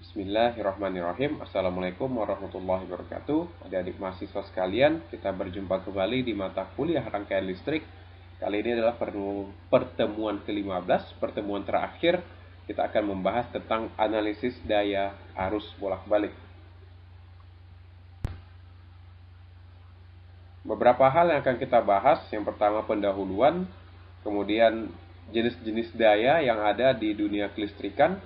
Bismillahirrahmanirrahim. Assalamualaikum warahmatullahi wabarakatuh. Adik-adik mahasiswa sekalian, kita berjumpa kembali di mata kuliah rangkaian listrik. Kali ini adalah pertemuan ke-15, pertemuan terakhir. Kita akan membahas tentang analisis daya arus bolak-balik. Beberapa hal yang akan kita bahas. Yang pertama pendahuluan, kemudian jenis-jenis daya yang ada di dunia kelistrikan.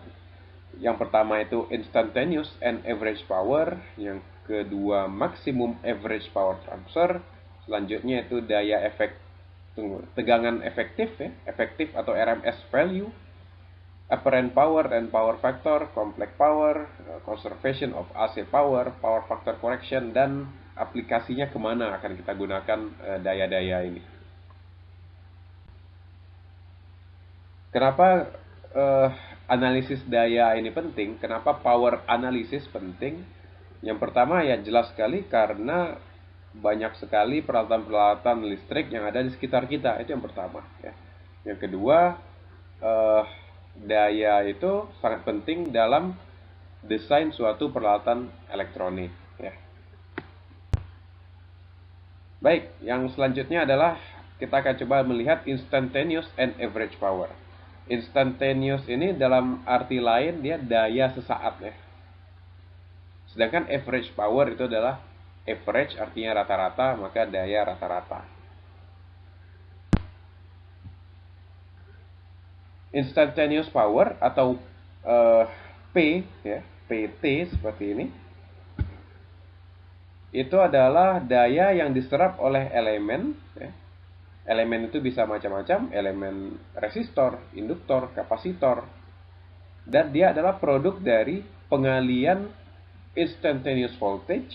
Yang pertama itu instantaneous and average power, yang kedua maximum average power transfer, selanjutnya itu daya tegangan efektif ya, efektif atau RMS value, apparent power and power factor, complex power, conservation of AC power, power factor correction, dan aplikasinya kemana akan kita gunakan daya-daya ini. Kenapa analisis daya ini penting? Kenapa power analisis penting? Yang pertama ya jelas sekali karena banyak sekali peralatan-peralatan listrik yang ada di sekitar kita. Itu yang pertama ya. Yang kedua, daya itu sangat penting dalam desain suatu peralatan elektronik ya. Baik, yang selanjutnya adalah kita akan coba melihat instantaneous and average power. Instantaneous ini dalam arti lain dia daya sesaat ya. Sedangkan average power itu adalah average artinya rata-rata, maka daya rata-rata. Instantaneous power atau P ya, PT seperti ini. Itu adalah daya yang diserap oleh elemen ya. Elemen itu bisa macam-macam, elemen resistor, induktor, kapasitor. Dan dia adalah produk dari pengalian instantaneous voltage,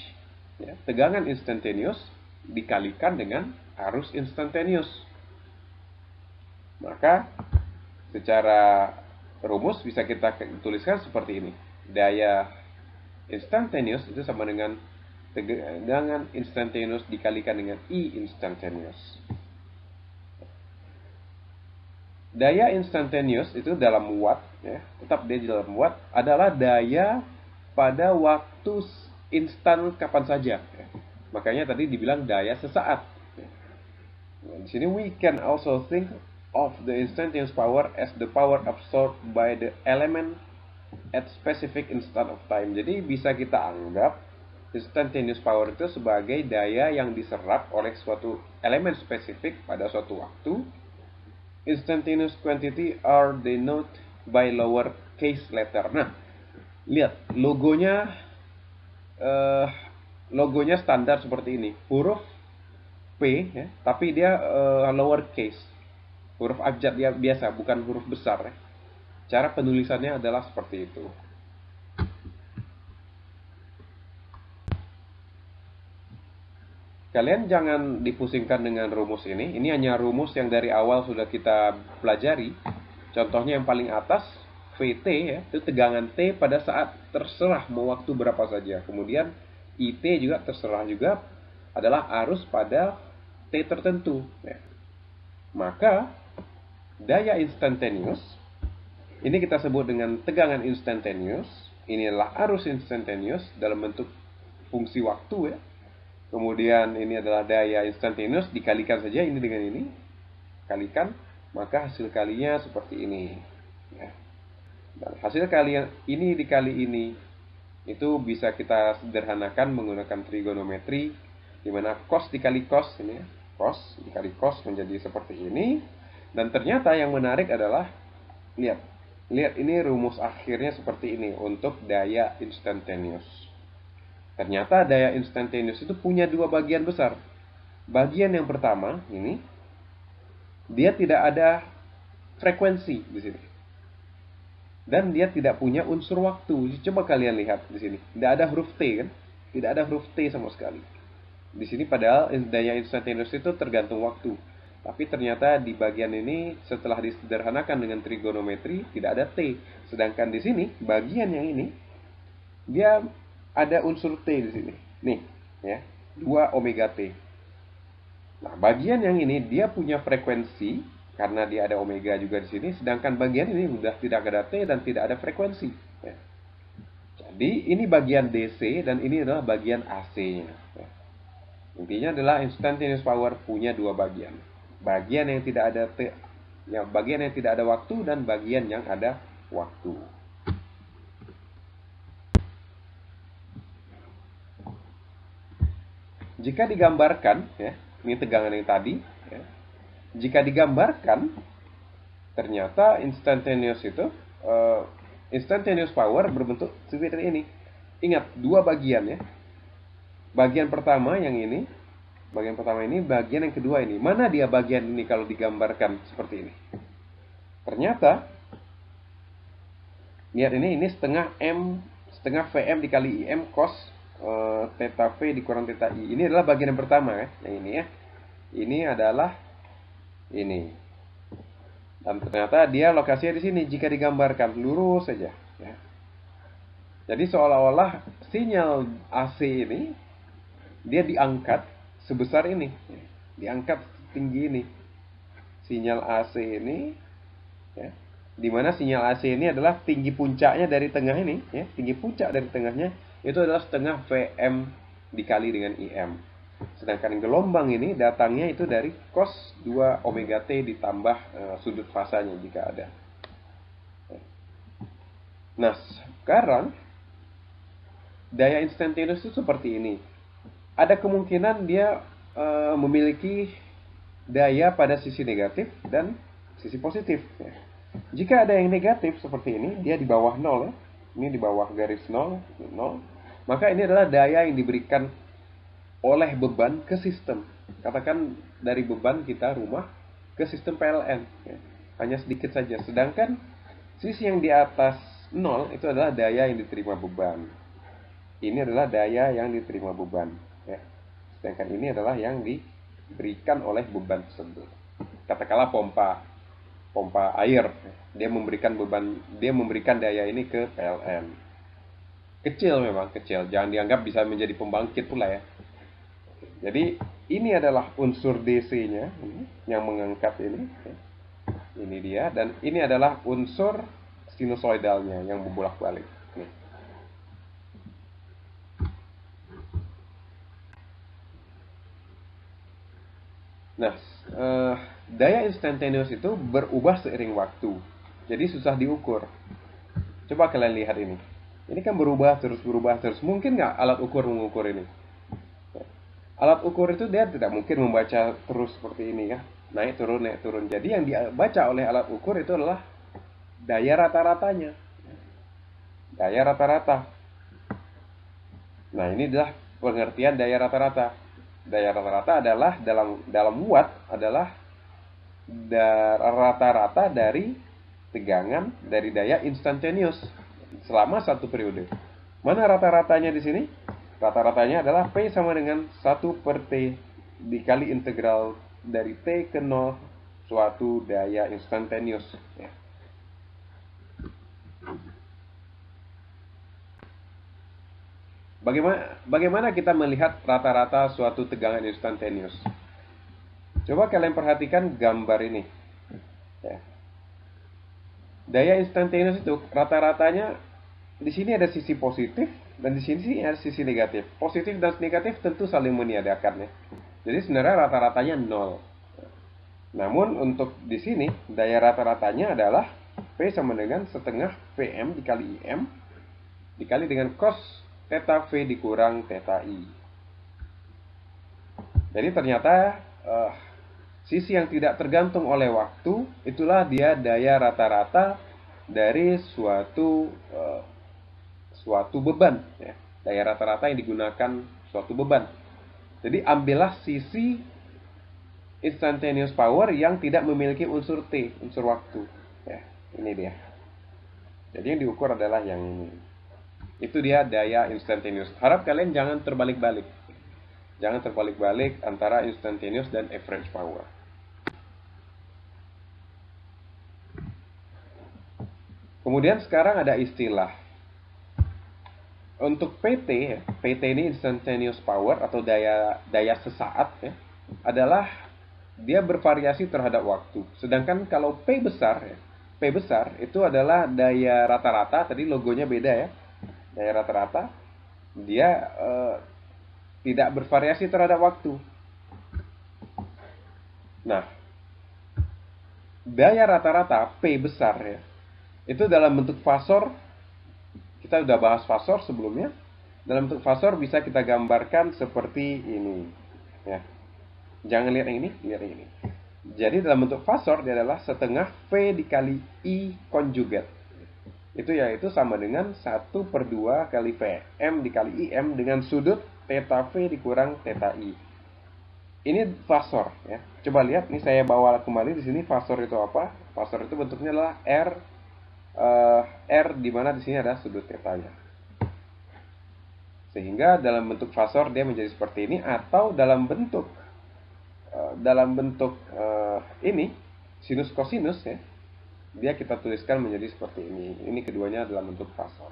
ya, tegangan instantaneous dikalikan dengan arus instantaneous. Maka secara rumus bisa kita tuliskan seperti ini. Daya instantaneous itu sama dengan tegangan instantaneous dikalikan dengan I instantaneous. Daya instantaneous itu dalam watt, ya, tetap dia di dalam watt, adalah daya pada waktu instan kapan saja. Ya. Makanya tadi dibilang daya sesaat. Ya. Nah, di sini we can also think of the instantaneous power as the power absorbed by the element at specific instant of time. Jadi bisa kita anggap instantaneous power itu sebagai daya yang diserap oleh suatu elemen spesifik pada suatu waktu. Instantaneous quantity are denoted by lower case letter. Nah, lihat logonya standar seperti ini, huruf P, ya, tapi dia lower case, huruf abjad dia biasa, bukan huruf besar. Ya. Cara penulisannya adalah seperti itu. Kalian jangan dipusingkan dengan rumus ini. Ini hanya rumus yang dari awal sudah kita pelajari. Contohnya yang paling atas, VT ya, itu tegangan T pada saat terserah mau waktu berapa saja. Kemudian IT juga terserah juga adalah arus pada T tertentu. Ya. Maka daya instantaneous ini kita sebut dengan tegangan instantaneous. Ini adalah arus instantaneous dalam bentuk fungsi waktu ya. Kemudian ini adalah daya instantaneous, dikalikan saja ini dengan ini, kalikan, maka hasil kalinya seperti ini. Ya. Dan hasil kalian ini dikali ini, itu bisa kita sederhanakan menggunakan trigonometri, di mana cos dikali cos, ini ya, cos dikali cos menjadi seperti ini. Dan ternyata yang menarik adalah, lihat ini rumus akhirnya seperti ini untuk daya instantaneous. Ternyata daya instantaneous itu punya dua bagian besar. Bagian yang pertama ini, dia tidak ada frekuensi di sini, dan dia tidak punya unsur waktu. Coba kalian lihat di sini, tidak ada huruf T kan? Tidak ada huruf T sama sekali. Di sini padahal daya instantaneous itu tergantung waktu. Tapi ternyata di bagian ini setelah disederhanakan dengan trigonometri tidak ada T. Sedangkan di sini bagian yang ini dia ada unsur T di sini. Nih, ya, 2 omega T. Nah, bagian yang ini dia punya frekuensi karena dia ada omega juga di sini, sedangkan bagian ini sudah tidak ada T dan tidak ada frekuensi. Ya. Ini bagian DC dan ini adalah bagian AC-nya. Intinya adalah instantaneous power punya dua bagian. Bagian yang tidak ada bagian yang tidak ada waktu dan bagian yang ada waktu. Jika digambarkan, ya, ini tegangan yang tadi, ya, jika digambarkan, ternyata instantaneous power berbentuk seperti ini. Ingat, dua bagian ya. Bagian pertama yang ini, bagian yang kedua ini. Mana dia bagian ini kalau digambarkan seperti ini? Ternyata, lihat ini setengah Vm dikali Im cos theta V dikurang theta I. Ini adalah bagian yang pertama ya, yang ini ya. Ini adalah ini. Dan ternyata dia lokasinya di sini jika digambarkan lurus saja ya. Jadi seolah-olah sinyal AC ini dia diangkat sebesar ini, diangkat tinggi ini. Sinyal AC ini, ya, dimana sinyal AC ini adalah tinggi puncaknya dari tengah ini, ya, tinggi puncak dari tengahnya itu adalah setengah Vm dikali dengan Im. Sedangkan gelombang ini datangnya itu dari cos 2 omega T ditambah sudut fasanya jika ada. Nah, sekarang daya instantaneous itu seperti ini. Ada kemungkinan dia memiliki daya pada sisi negatif dan sisi positif. Ya. Jika ada yang negatif seperti ini, dia di bawah 0 ya. Ini di bawah garis 0, maka ini adalah daya yang diberikan oleh beban ke sistem. Katakan dari beban kita rumah ke sistem PLN. Ya. Hanya sedikit saja. Sedangkan sisi yang di atas 0 itu adalah daya yang diterima beban. Ini adalah daya yang diterima beban. Ya. Sedangkan ini adalah yang diberikan oleh beban tersebut. Katakanlah pompa air, dia memberikan daya ini ke PLN. Kecil memang, kecil. Jangan dianggap bisa menjadi pembangkit pula ya. Jadi ini adalah unsur DC-nya yang mengangkat ini. Ini dia, dan ini adalah unsur sinusoidalnya yang berbolak-balik. Nah, daya instantaneous itu berubah seiring waktu. Jadi susah diukur. Coba kalian lihat ini. Ini kan berubah terus. Mungkin nggak alat ukur mengukur ini? Alat ukur itu dia tidak mungkin membaca terus seperti ini ya. Naik turun. Jadi yang dibaca oleh alat ukur itu adalah daya rata-ratanya. Daya rata-rata. Nah, ini adalah pengertian daya rata-rata. Daya rata-rata adalah dalam watt adalah rata-rata dari tegangan dari daya instantaneous selama satu periode. Mana rata-ratanya di sini? Rata-ratanya adalah P sama dengan 1/T dikali integral dari T ke 0 suatu daya instantaneous. Ya. Bagaimana kita melihat rata-rata suatu tegangan instantaneous? Coba kalian perhatikan gambar ini. Ya. Daya instantaneous itu rata-ratanya di sini ada sisi positif dan di sini ada sisi negatif. Positif dan negatif tentu saling meniadakan ya. Jadi sebenarnya rata-ratanya 0. Namun untuk di sini daya rata-ratanya adalah P sama dengan setengah Vm dikali Im dikali dengan cos theta V dikurang theta I. Jadi ternyata sisi yang tidak tergantung oleh waktu itulah dia daya rata-rata dari suatu beban. Ya. Daya rata-rata yang digunakan suatu beban. Jadi ambillah sisi instantaneous power yang tidak memiliki unsur T, unsur waktu. Ya, ini dia. Jadi yang diukur adalah yang ini. Itu dia daya instantaneous. Harap kalian jangan terbalik-balik. Jangan terbalik-balik antara instantaneous dan average power. Kemudian sekarang ada istilah. Untuk PT, PT ini instantaneous power atau daya sesaat ya, adalah dia bervariasi terhadap waktu. Sedangkan kalau P besar itu adalah daya rata-rata, tadi logonya beda ya. Daya rata-rata dia tidak bervariasi terhadap waktu. Nah, daya rata-rata P besar ya, itu dalam bentuk fasor. Kita udah bahas fasor sebelumnya. Dalam bentuk fasor bisa kita gambarkan seperti ini ya. Jangan lihat yang ini, lihat yang ini. Jadi dalam bentuk fasor dia adalah setengah V dikali I konjugat. Itu yaitu sama dengan 1/2 kali Vm dikali Im dengan sudut theta V dikurang theta I. Ini fasor ya. Coba lihat, ini saya bawa kembali di sini fasor itu apa? Fasor itu bentuknya adalah R di mana di sini ada sudut tetanya. Sehingga dalam bentuk fasor dia menjadi seperti ini, atau dalam bentuk ini sinus kosinus ya, dia kita tuliskan menjadi seperti ini. Ini keduanya dalam bentuk fasor.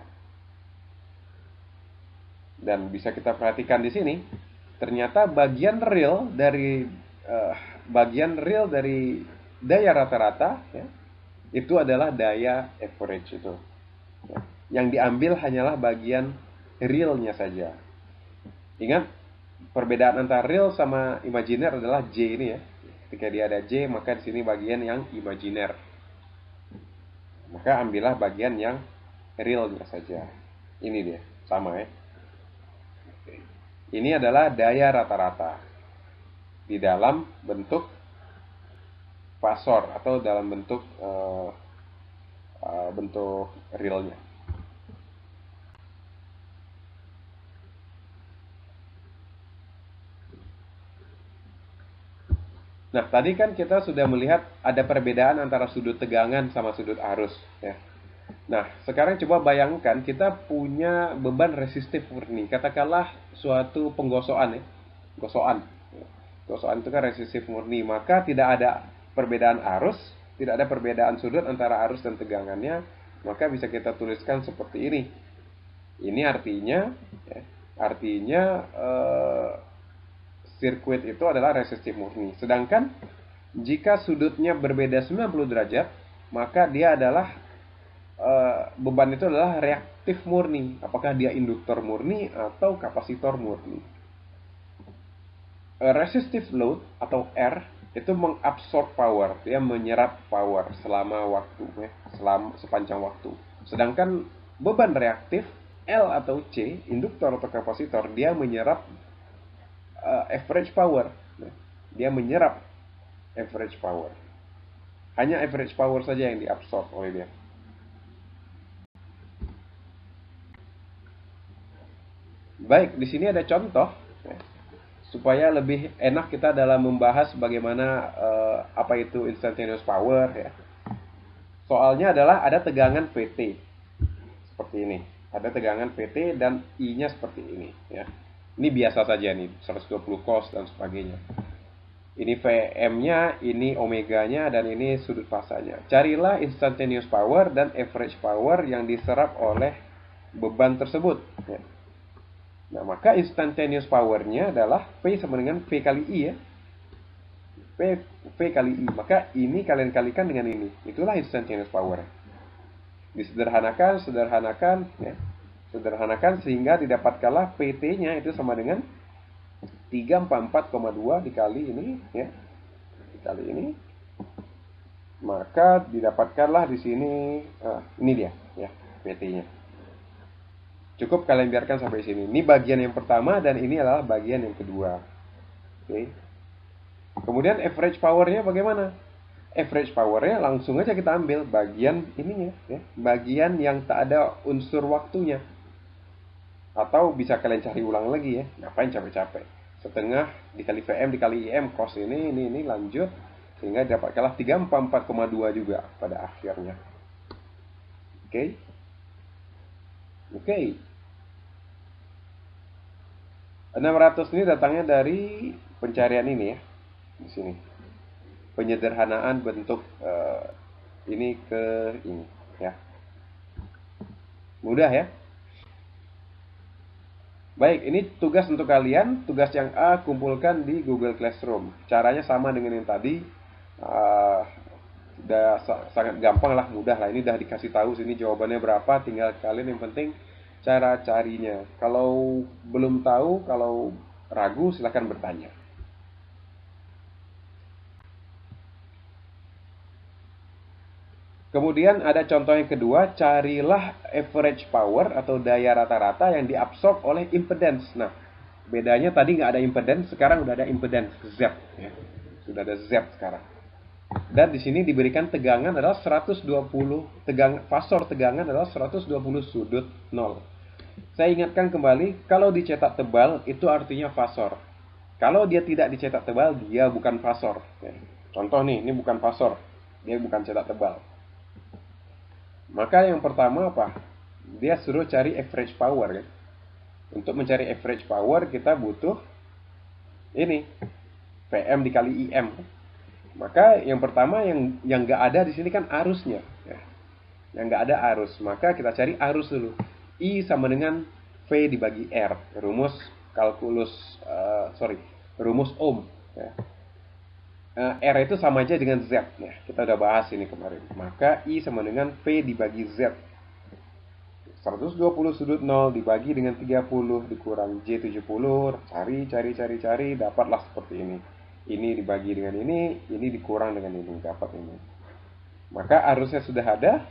Dan bisa kita perhatikan di sini, ternyata bagian real dari daya rata-rata ya, itu adalah daya average itu. Ya. Yang diambil hanyalah bagian realnya saja. Ingat, perbedaan antara real sama imajiner adalah J ini ya. Ketika dia ada J, maka di sini bagian yang imajiner. Maka ambillah bagian yang realnya saja. Ini dia, sama ya. Ini adalah daya rata-rata di dalam bentuk fasor atau dalam bentuk realnya. Nah, tadi kan kita sudah melihat ada perbedaan antara sudut tegangan sama sudut arus ya. Nah, sekarang coba bayangkan kita punya beban resistif murni. Katakanlah suatu penggosokan ya. Gosokan. Gosokan itu kan resistif murni, maka tidak ada perbedaan arus, tidak ada perbedaan sudut antara arus dan tegangannya, maka bisa kita tuliskan seperti ini. Ini artinya ya, sirkuit itu adalah resistif murni. Sedangkan jika sudutnya berbeda 90 derajat, maka dia adalah beban itu adalah reaktif murni. Apakah dia induktor murni atau kapasitor murni? Resistive load atau R itu mengabsorb power, dia menyerap power selama waktu ya, sepanjang waktu. Sedangkan beban reaktif L atau C, induktor atau kapasitor, dia menyerap average power. Dia menyerap average power. Hanya average power saja yang diabsorb oleh dia. Baik, di sini ada contoh ya, supaya lebih enak kita dalam membahas bagaimana apa itu instantaneous power ya. Soalnya adalah ada tegangan Vt seperti ini. Ada tegangan Vt dan I-nya seperti ini ya. Ini biasa saja nih, 120 cos dan sebagainya. Ini Vm-nya, ini omeganya, dan ini sudut fasanya. Carilah instantaneous power dan average power yang diserap oleh beban tersebut ya. Nah, maka instantaneous power-nya adalah P sama dengan V kali I ya. V kali I. Maka ini kalian kalikan dengan ini. Itulah instantaneous power. Disederhanakan ya. Sederhanakan sehingga didapatkanlah PT-nya itu sama dengan 344,2 dikali ini ya. Dikali ini. Maka didapatkanlah di sini ini dia ya, PT-nya. Cukup kalian biarkan sampai sini. Ini bagian yang pertama dan ini adalah bagian yang kedua. Oke. Kemudian average power-nya bagaimana? Average power-nya langsung aja kita ambil bagian ininya ya, bagian yang tak ada unsur waktunya. Atau bisa kalian cari ulang lagi ya. Ngapain capek-capek? Setengah dikali Vm dikali Im cos ini lanjut sehingga dapatkanlah 344,2 juga pada akhirnya. Oke. Oke. 600 ini datangnya dari pencarian ini ya. Di sini. Penyederhanaan bentuk ini ke ini ya. Mudah ya. Baik, ini tugas untuk kalian. Tugas yang A kumpulkan di Google Classroom. Caranya sama dengan yang tadi. Udah sangat gampang lah, mudah lah. Ini udah dikasih tahu sini jawabannya berapa. Tinggal kalian yang penting cara carinya. Kalau belum tahu, kalau ragu silahkan bertanya. Kemudian ada contoh yang kedua, carilah average power atau daya rata-rata yang diabsorb oleh impedance. Nah, bedanya tadi nggak ada impedance, sekarang udah ada impedance Z. Ya. Sudah ada Z sekarang. Dan di sini diberikan tegangan adalah 120, fasor tegangan adalah 120 sudut 0. Saya ingatkan kembali, kalau dicetak tebal itu artinya fasor. Kalau dia tidak dicetak tebal, dia bukan fasor. Ya. Contoh nih, ini bukan fasor, dia bukan cetak tebal. Maka yang pertama apa? Dia suruh cari average power kan. Untuk mencari average power kita butuh ini PM dikali IM. Maka yang pertama yang nggak ada di sini kan arusnya. Ya. Yang nggak ada arus, maka kita cari arus dulu. I sama dengan V dibagi R. Rumus kalkulus, rumus Ohm. Ya. R itu sama aja dengan Z. Ya, kita udah bahas ini kemarin. Maka I sama dengan V dibagi Z. 120 sudut 0 dibagi dengan 30 dikurang J70. Cari, dapatlah seperti ini. Ini dibagi dengan ini dikurang dengan ini, dapat ini. Maka arusnya sudah ada,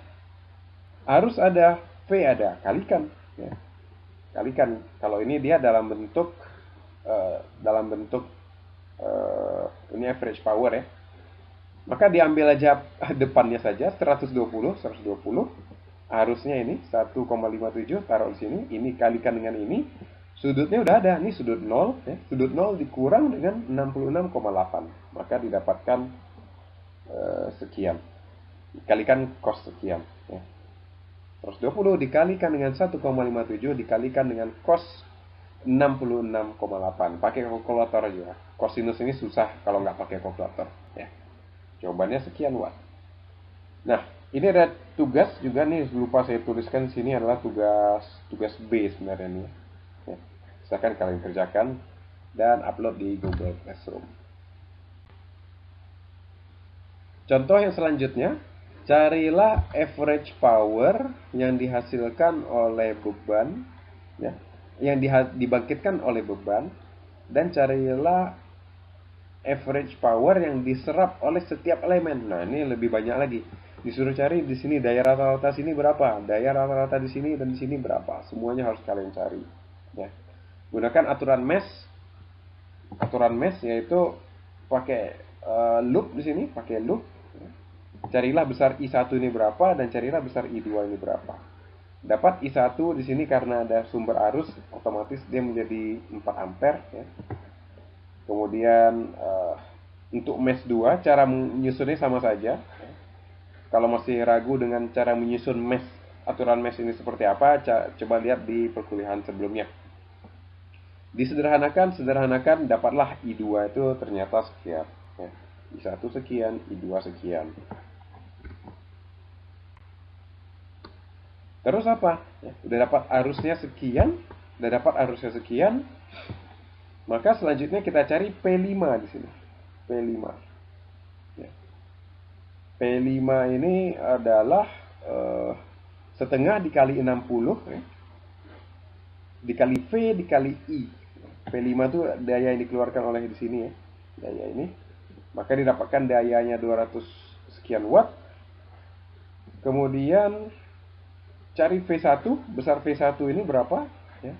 arus ada, V ada, kalikan. Ya. Kalikan. Kalau ini dia dalam bentuk ini average power ya. Maka diambil aja depannya saja 120. Arusnya ini 1,57 taruh di sini, ini kalikan dengan ini. Sudutnya udah ada, ini sudut 0 ya. Sudut 0 dikurang dengan 66,8. Maka didapatkan sekian. Dikalikan cos sekian ya. 120 dikalikan dengan 1,57 dikalikan dengan cos 66,8. Pakai kalkulator aja. Kosinus ini susah kalau nggak pakai kalkulator. Ya. Jawabannya sekian watt. Nah, ini ada tugas juga nih. Lupa saya tuliskan sini adalah tugas B sebenarnya nih. Ya. Silakan kalian kerjakan dan upload di Google Classroom. Contoh yang selanjutnya, carilah average power yang dihasilkan oleh beban, ya, yang dibangkitkan oleh beban, dan carilah average power yang diserap oleh setiap elemen. Nah, ini lebih banyak lagi. Disuruh cari di sini daya rata-rata sini berapa, daya rata-rata di sini dan di sini berapa. Semuanya harus kalian cari. Ya. Gunakan aturan mesh. Aturan mesh yaitu pakai loop di sini, pakai loop. Carilah besar I1 ini berapa dan carilah besar I2 ini berapa. Dapat I1 di sini karena ada sumber arus, otomatis dia menjadi 4 ampere ya. Kemudian untuk mesh 2 cara menyusunnya sama saja. Kalau masih ragu dengan cara menyusun mesh, aturan mesh ini seperti apa, coba lihat di perkuliahan sebelumnya. Disederhanakan, dapatlah I2 itu ternyata sekian ya. I1 sekian, I2 sekian. Terus apa? Ya, udah dapat arusnya sekian, maka selanjutnya kita cari P5 di sini. P5. Ya. P5 ini adalah setengah dikali 60 ya. Dikali V dikali I. P5 itu daya yang dikeluarkan oleh di sini ya. Daya ini. Maka didapatkan dayanya 200 sekian watt. Kemudian cari V1, besar V1 ini berapa ya.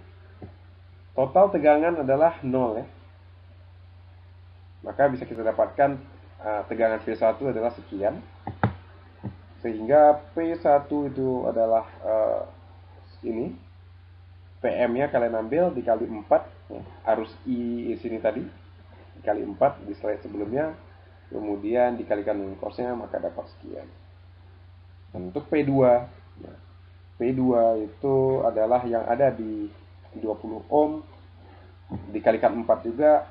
Total tegangan adalah 0 ya. Maka bisa kita dapatkan tegangan V1 adalah sekian. Sehingga P1 itu adalah ini. PM-nya kalian ambil dikali 4 ya. Arus I sini tadi dikali 4 di slide sebelumnya. Kemudian dikalikan dengan cosnya maka dapat sekian. Dan untuk P2 ya, P2 itu adalah yang ada di 20 ohm dikalikan 4 juga.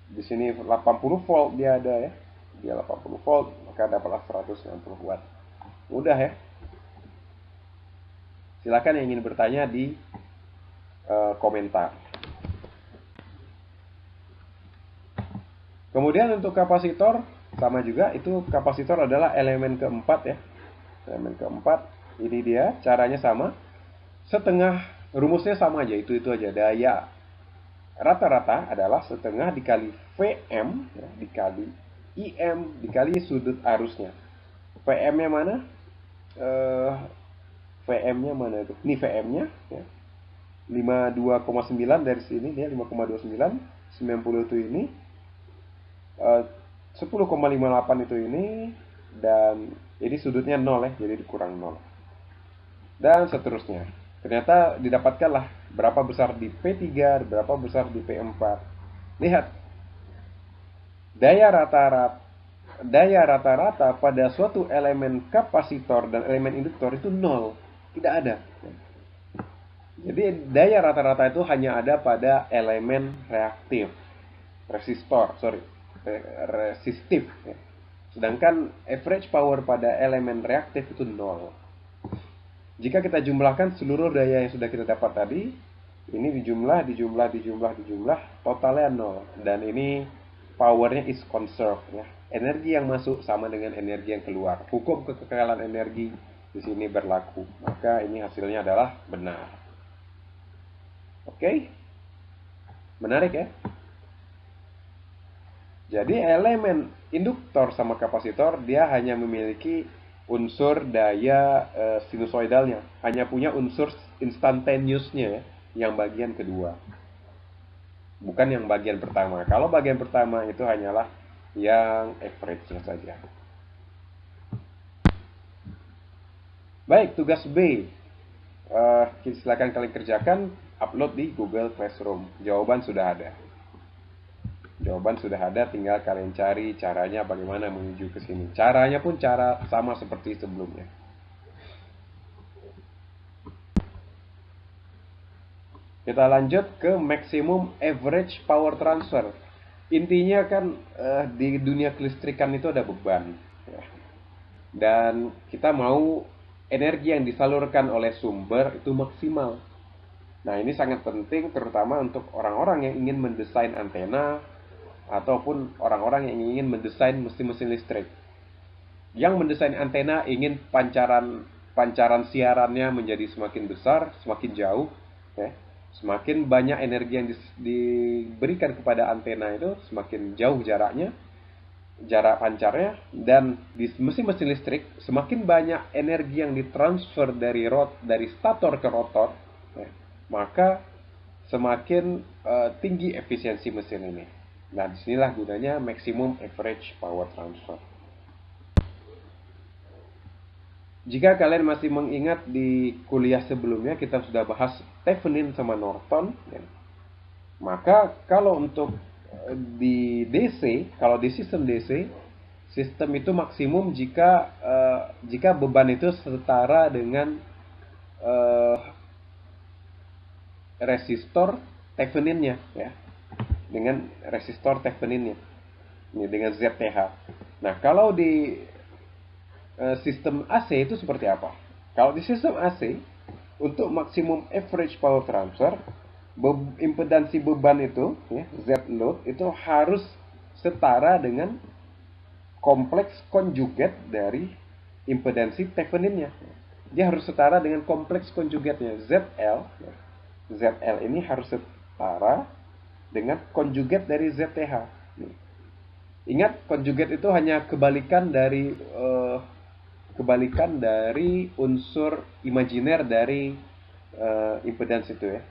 Di sini 80 volt dia ada ya. Dia 80 volt, maka dapatlah 190 watt. Mudah ya. Silakan yang ingin bertanya di komentar. Kemudian untuk kapasitor sama juga, itu kapasitor adalah elemen keempat ya. Elemen keempat, ini dia caranya sama. Setengah Rumusnya sama aja, itu aja. Daya rata-rata adalah setengah dikali Vm ya, dikali Im dikali sudut arusnya. Vm-nya mana? Eh, VM-nya mana itu? Ini VM-nya ya. 52,9 dari sini dia 5,29, 90 itu ini, 10,58 itu ini, dan ini sudutnya 0 ya, jadi dikurang 0. Dan seterusnya. Ternyata didapatkanlah berapa besar di P3, berapa besar di P4. Lihat, daya rata-rata pada suatu elemen kapasitor dan elemen induktor itu 0, tidak ada. Jadi daya rata-rata itu hanya ada pada elemen reaktif, resistif. Ya. Sedangkan average power pada elemen reaktif itu 0. Jika kita jumlahkan seluruh daya yang sudah kita dapat tadi, ini dijumlah, totalnya 0. Dan ini powernya is conserved. Ya. Energi yang masuk sama dengan energi yang keluar. Hukum kekekalan energi di sini berlaku. Maka ini hasilnya adalah benar. Oke? Menarik ya? Jadi elemen induktor sama kapasitor dia hanya memiliki unsur daya sinusoidalnya, hanya punya unsur instantaneousnya ya, yang bagian kedua. Bukan yang bagian pertama. Kalau bagian pertama itu hanyalah yang average-nya saja. Baik, tugas B. Silakan kalian kerjakan, upload di Google Classroom. Jawaban sudah ada. Tinggal kalian cari caranya bagaimana menuju ke sini. Caranya pun cara sama seperti sebelumnya. Kita lanjut ke maximum average power transfer. Intinya kan di dunia kelistrikan itu ada beban. Ya. Dan kita mau energi yang disalurkan oleh sumber itu maksimal. Nah, ini sangat penting terutama untuk orang-orang yang ingin mendesain antena ataupun orang-orang yang ingin mendesain mesin-mesin listrik. Yang mendesain antena ingin pancaran siarannya menjadi semakin besar, semakin jauh, ya. Semakin banyak energi yang diberikan kepada antena itu, semakin jauh jaraknya, jarak pancarnya, dan di mesin-mesin listrik semakin banyak energi yang ditransfer dari stator ke rotor, ya, maka semakin tinggi efisiensi mesin ini. Nah, disinilah gunanya maximum average power transfer. Jika kalian masih mengingat di kuliah sebelumnya kita sudah bahas Thevenin sama Norton, ya. Maka kalau untuk di DC, kalau di sistem DC, sistem itu maksimum jika beban itu setara dengan resistor Theveninnya, ya, dengan resistor Theveninnya, ini dengan ZTH. Nah, kalau di sistem AC itu seperti apa? Kalau di sistem AC, untuk maksimum average power transfer, impedansi beban itu, ya, Z load itu harus setara dengan kompleks konjugat dari impedansi Theveninnya. Dia harus setara dengan kompleks konjugatnya. ZL, ya. ZL ini harus setara dengan konjugat dari ZTH. Ingat, konjugat itu hanya kebalikan dari unsur imajiner dari impedans itu ya.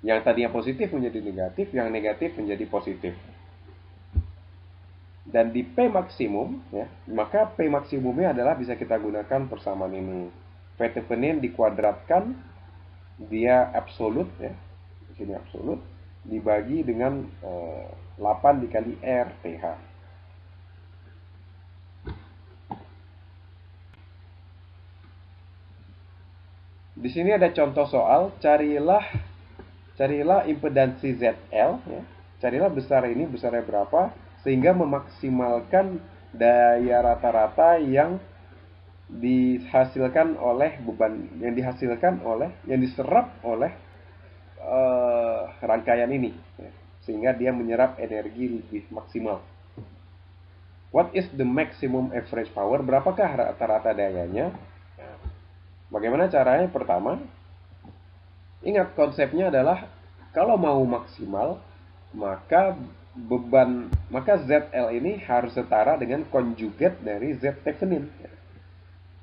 Yang tadinya positif menjadi negatif, yang negatif menjadi positif. Dan di P maksimum ya, maka P maksimumnya adalah bisa kita gunakan persamaan ini. P Thevenin dikuadratkan, dia absolut ya. Di sini absolut dibagi dengan 8 dikali R TH. Di sini ada contoh soal, carilah impedansi ZL ya. Carilah besar ini, besarnya berapa sehingga memaksimalkan daya rata-rata yang dihasilkan oleh beban yang diserap oleh rangkaian ini ya. Sehingga dia menyerap energi lebih maksimal. What is the maximum average power? Berapakah rata-rata dayanya? Bagaimana caranya? Pertama, Ingat, konsepnya adalah kalau mau maksimal, maka maka ZL ini harus setara dengan konjugat dari Z Thevenin.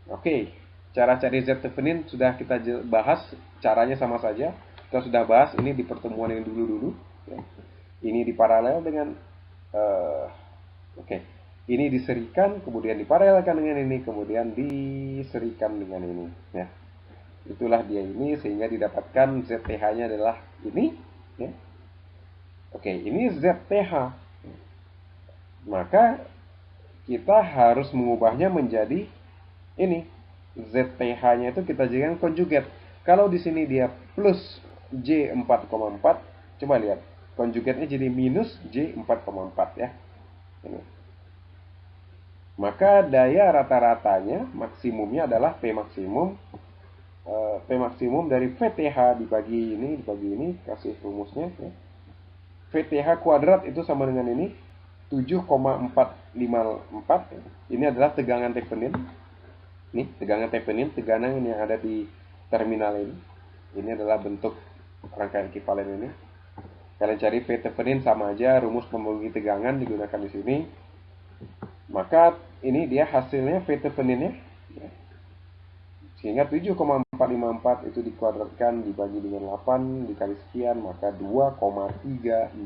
Oke, cara cari Z Thevenin sudah kita bahas, caranya sama saja. Kita sudah bahas ini di pertemuan yang dulu-dulu. Ini diparalel dengan ini diserikan, kemudian diparalelkan dengan ini, kemudian diserikan dengan ini. Ya, itulah dia ini, sehingga didapatkan ZTH-nya adalah ini. Ya. Oke, ini ZTH. Maka kita harus mengubahnya menjadi ini. ZTH-nya itu kita jadikan konjugat. Kalau di sini dia plus J4,4, coba lihat. Konjugatnya jadi minus J4,4 ya. Ini. Maka daya rata-ratanya maksimumnya adalah P maksimum dari VTH dibagi ini, kasih rumusnya ya. VTH kuadrat itu sama dengan ini 7,454. Ini adalah tegangan Thevenin. Nih, tegangan Thevenin, tegangan yang ada di terminal ini. Ini adalah bentuk rangkaian ekivalen ini. Kalian cari V Thevenin sama aja, rumus pembagi tegangan digunakan di sini. Maka ini dia hasilnya V Theveninnya. Sehingga 7,454 itu dikuadratkan dibagi dengan 8 dikali sekian, maka 2,368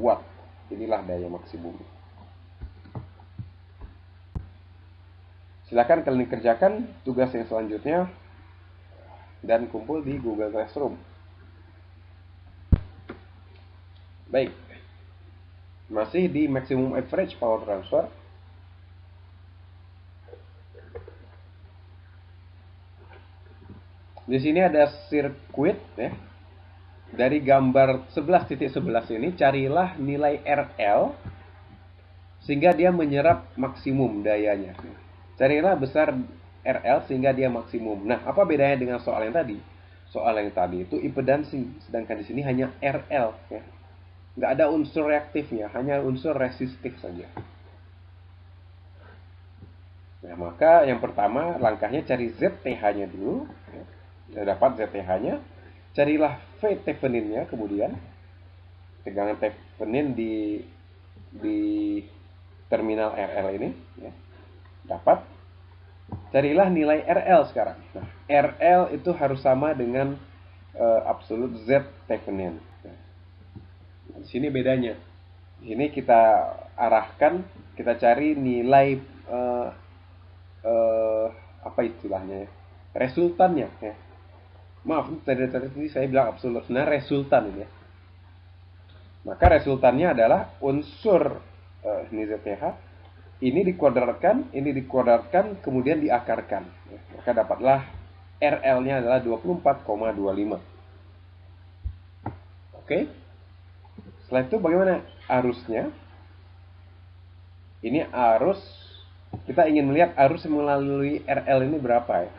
watt. Inilah daya maksimum. Silakan kalian kerjakan tugas yang selanjutnya dan kumpul di Google Classroom. Baik. Masih di maximum average power transfer. Di sini ada sirkuit ya. Dari gambar 11.11 ini carilah nilai RL sehingga dia menyerap maksimum dayanya. Carilah besar RL sehingga dia maksimum. Nah, apa bedanya dengan soal yang tadi? Soal yang tadi itu impedansi, sedangkan di sini hanya RL ya. Nggak ada unsur reaktifnya, hanya unsur resistif saja. Nah, maka yang pertama langkahnya cari ZTH-nya dulu ya. Sudah dapat ZTH-nya, carilah V Thevenin-nya, kemudian tegangan Thevenin di terminal RL ini ya. Dapat. Carilah nilai RL sekarang. Nah, RL itu harus sama dengan absolut Z Thevenin. Nah, di sini bedanya. Di sini kita arahkan, kita cari nilai apa istilahnya ya? Resultannya ya. Maaf, tadi saya bilang absolut. Nah, resultan ini ya. Maka resultannya adalah unsur ini ZTH, ini dikuadratkan, kemudian diakarkan. Ya, maka dapatlah RL-nya adalah 24,25. Oke. Setelah itu bagaimana arusnya? Ini arus, kita ingin melihat arus melalui RL ini berapa ya.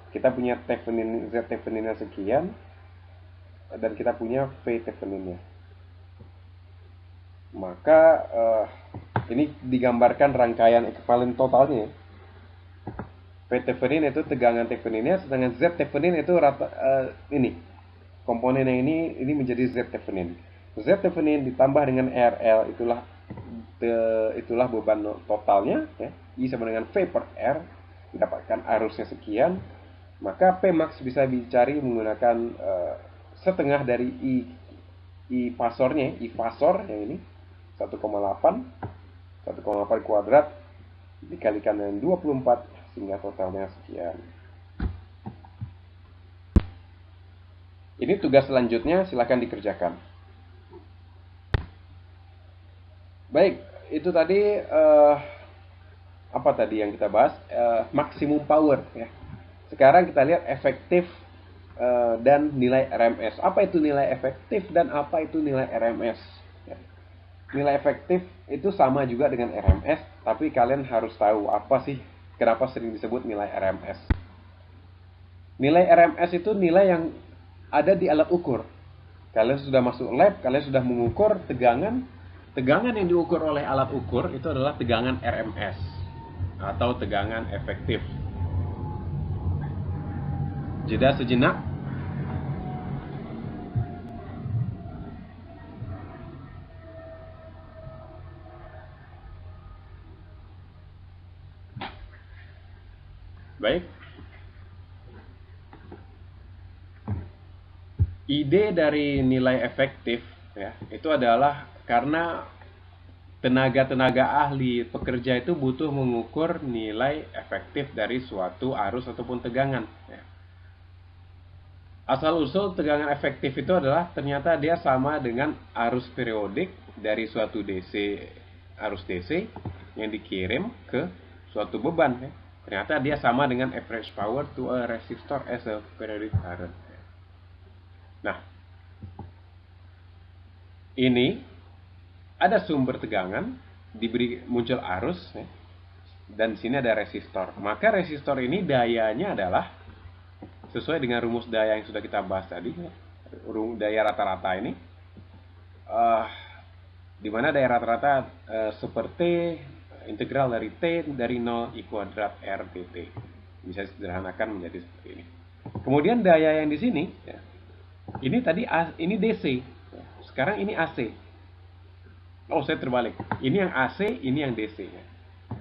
Kita punya Thevenin, Z Theveninnya sekian, dan kita punya V Theveninnya. Maka ini digambarkan rangkaian ekivalen totalnya. V Thevenin itu tegangan Theveninnya, sedangkan Z Thevenin itu ini komponen yang ini menjadi Z Thevenin. Z Thevenin ditambah dengan RL itulah beban totalnya ya. I sama dengan V per R, didapatkan arusnya sekian. Maka P max bisa dicari menggunakan setengah dari I fasornya, I fasor yang ini 1,8 kuadrat dikalikan dengan 24 sehingga totalnya sekian. Ini tugas selanjutnya, silakan dikerjakan. Baik, itu tadi apa tadi yang kita bahas? Maksimum power ya. Sekarang kita lihat efektif dan nilai RMS. Apa itu nilai efektif dan apa itu nilai RMS? Ya. Nilai efektif itu sama juga dengan RMS, tapi kalian harus tahu apa sih, kenapa sering disebut nilai RMS. Nilai RMS itu nilai yang ada di alat ukur. Kalian sudah masuk lab, kalian sudah mengukur tegangan. Tegangan yang diukur oleh alat ukur itu adalah tegangan RMS atau tegangan efektif. Jeda sejenak. Ide dari nilai efektif ya, itu adalah karena tenaga-tenaga ahli pekerja itu butuh mengukur nilai efektif dari suatu arus ataupun tegangan ya. Asal-usul tegangan efektif itu adalah ternyata dia sama dengan arus periodik dari suatu DC, arus DC yang dikirim ke suatu beban ya. Ternyata dia sama dengan average power to a resistor as a periodic current. Nah, ini ada sumber tegangan, diberi muncul arus ya, dan di sini ada resistor. Maka resistor ini dayanya adalah sesuai dengan rumus daya yang sudah kita bahas tadi, daya rata-rata ini, di mana daya rata-rata seperti integral dari T dari 0 I kuadrat R dt. Bisa disederhanakan menjadi seperti ini. Kemudian daya yang di sini, ya, ini tadi ini DC, ya. Sekarang ini AC. Oh, saya terbalik. Ini yang AC, ini yang DC. Ya.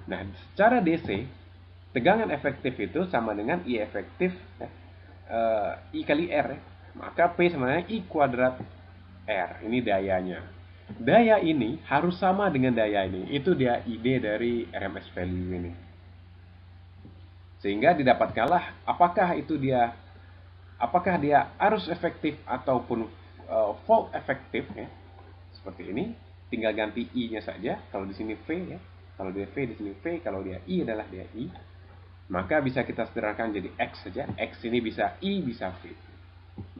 Nah, secara DC, tegangan efektif itu sama dengan I efektif, ya, I kali R, ya. Maka P sama dengan I kuadrat R. Ini dayanya. Daya ini harus sama dengan daya ini. Itu dia ide dari RMS value ini. Sehingga didapatkanlah apakah dia arus efektif ataupun volt efektif ya. Seperti ini, tinggal ganti I-nya saja. Kalau di sini V ya. Kalau dia V di sini V, kalau dia I adalah dia I. Maka bisa kita sederhanakan jadi X saja. X ini bisa I, bisa V.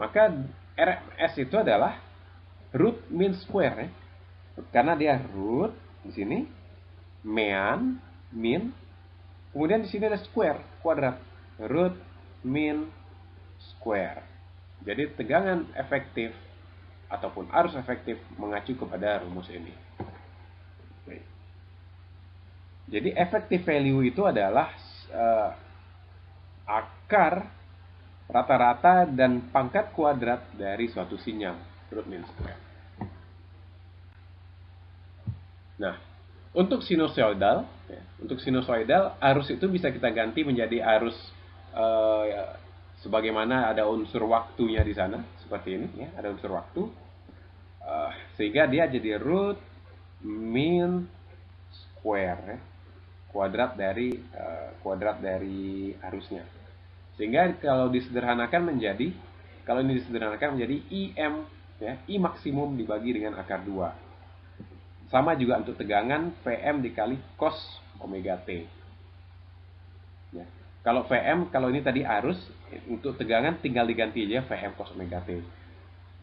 Maka RMS itu adalah root mean square ya. Karena dia root di sini, mean, mean, kemudian di sini ada square, kuadrat, root mean square. Jadi tegangan efektif ataupun arus efektif mengacu kepada rumus ini. Jadi effective value itu adalah akar rata-rata dan pangkat kuadrat dari suatu sinyal, root mean square. Nah, untuk sinusoidal, ya, arus itu bisa kita ganti menjadi arus sebagaimana ada unsur waktunya di sana, seperti ini, ya, ada unsur waktu, sehingga dia jadi root mean square, ya, kuadrat dari arusnya. Sehingga kalau ini disederhanakan menjadi IM, ya, I maksimum dibagi dengan akar 2. Sama juga untuk tegangan Vm dikali cos omega T. Ya. Kalau Vm, kalau ini tadi arus, untuk tegangan tinggal diganti aja Vm cos omega T.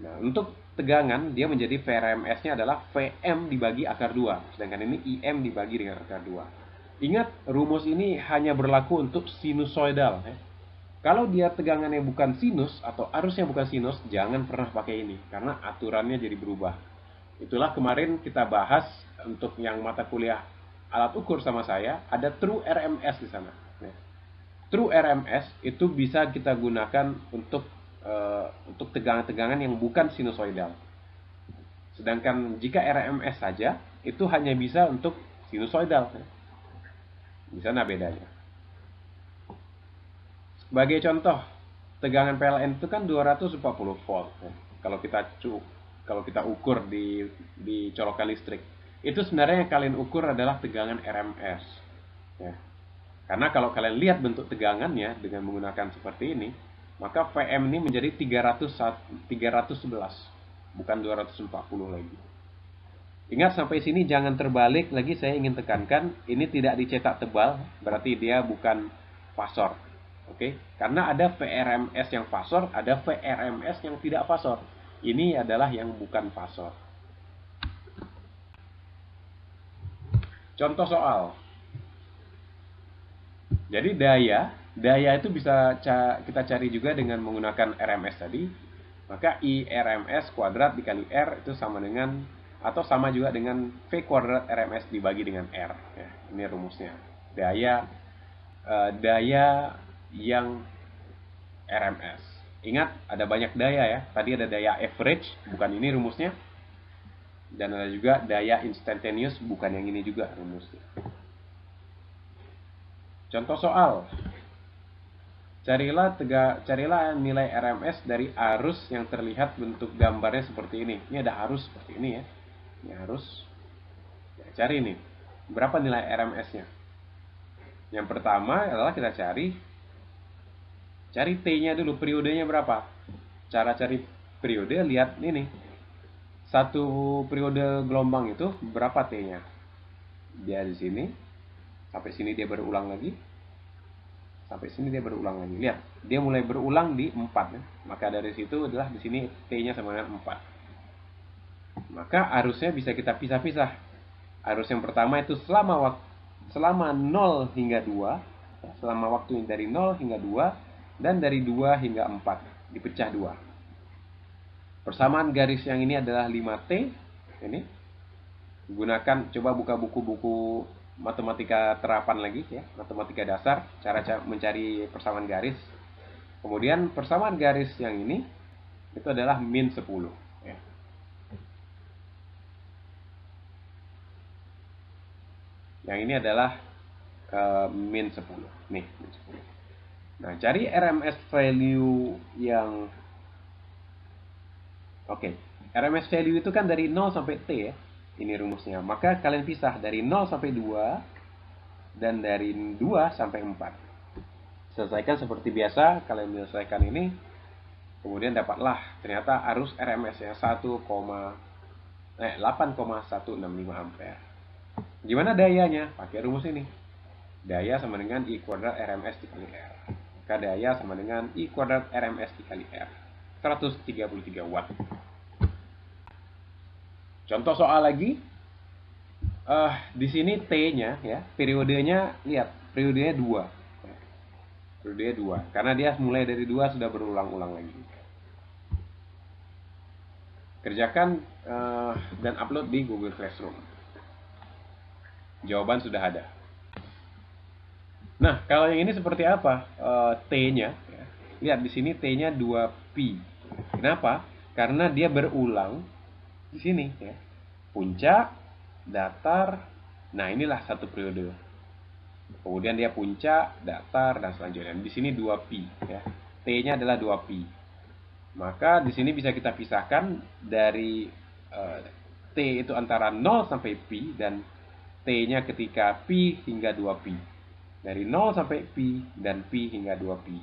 Nah, untuk tegangan dia menjadi VRMS-nya adalah Vm dibagi akar 2. Sedangkan ini Im dibagi dengan akar 2. Ingat, rumus ini hanya berlaku untuk sinusoidal. Ya. Kalau dia tegangannya bukan sinus atau arusnya bukan sinus, jangan pernah pakai ini. Karena aturannya jadi berubah. Itulah kemarin kita bahas untuk yang mata kuliah alat ukur sama saya, ada true RMS di sana. True RMS itu bisa kita gunakan untuk tegangan-tegangan yang bukan sinusoidal. Sedangkan jika RMS saja, itu hanya bisa untuk sinusoidal. Di sana bedanya. Sebagai contoh, tegangan PLN itu kan 240 volt. Kalau kita ukur di colokan listrik, itu sebenarnya yang kalian ukur adalah tegangan RMS. Ya. Karena kalau kalian lihat bentuk tegangannya dengan menggunakan seperti ini, maka Vm ini menjadi 311, bukan 240 lagi. Ingat sampai sini jangan terbalik lagi, saya ingin tekankan, ini tidak dicetak tebal, berarti dia bukan fasor. Oke? Karena ada VRMS yang fasor, ada VRMS yang tidak fasor. Ini adalah yang bukan fasor. Contoh soal. Jadi daya itu bisa kita cari juga dengan menggunakan RMS tadi. Maka I RMS kuadrat dikali R itu sama dengan, atau sama juga dengan V kuadrat RMS dibagi dengan R. Ya, ini rumusnya. Daya yang RMS. Ingat, ada banyak daya ya. Tadi ada daya average, bukan ini rumusnya. Dan ada juga daya instantaneous, bukan yang ini juga rumusnya. Contoh soal. Carilah nilai RMS dari arus yang terlihat bentuk gambarnya seperti ini. Ini ada arus seperti ini ya. Ini arus. Ya, cari nih. Berapa nilai RMS-nya? Yang pertama adalah kita cari T-nya dulu, periodenya berapa? Cara cari periode, lihat ini. Satu periode gelombang itu berapa T-nya? Dia di sini. Sampai sini dia berulang lagi. Sampai sini dia berulang lagi. Lihat, dia mulai berulang di 4 ya. Maka dari situ adalah di sini T-nya sama dengan 4. Maka arusnya bisa kita pisah-pisah. Arus yang pertama itu selama 0 hingga 2, selama waktu dari 0 hingga 2 dan dari 2 hingga 4 dipecah 2. Persamaan garis yang ini adalah 5T. Ini gunakan, coba buka buku-buku matematika terapan lagi ya, matematika dasar, cara mencari persamaan garis. Kemudian persamaan garis yang ini itu adalah min 10 ya. Yang ini adalah min 10. Nih, min 10. Nah, cari RMS value yang RMS value itu kan dari 0 sampai T ya. Ini rumusnya. Maka kalian pisah dari 0 sampai 2 dan dari 2 sampai 4. Selesaikan seperti biasa, kalian menyelesaikan ini. Kemudian dapatlah ternyata arus RMS-nya 8,165 ampere. Gimana dayanya? Pakai rumus ini. Daya sama dengan I kuadrat RMS dikali R. Maka daya sama dengan I kuadrat RMS dikali R. 133 watt. Contoh soal lagi, di sini T-nya ya, periodenya lihat, periodenya 2. Periodenya 2, karena dia mulai dari 2 sudah berulang-ulang lagi. Kerjakan dan upload di Google Classroom. Jawaban sudah ada. Nah, kalau yang ini seperti apa? T-nya, ya. Lihat di sini T-nya 2pi. Kenapa? Karena dia berulang di sini ya, puncak, datar. Nah, inilah satu periode. Kemudian dia puncak, datar, dan selanjutnya. Di sini 2pi ya. T-nya adalah 2pi. Maka di sini bisa kita pisahkan dari T itu antara 0 sampai pi dan T-nya ketika pi hingga 2pi. Dari 0 sampai pi dan pi hingga 2pi.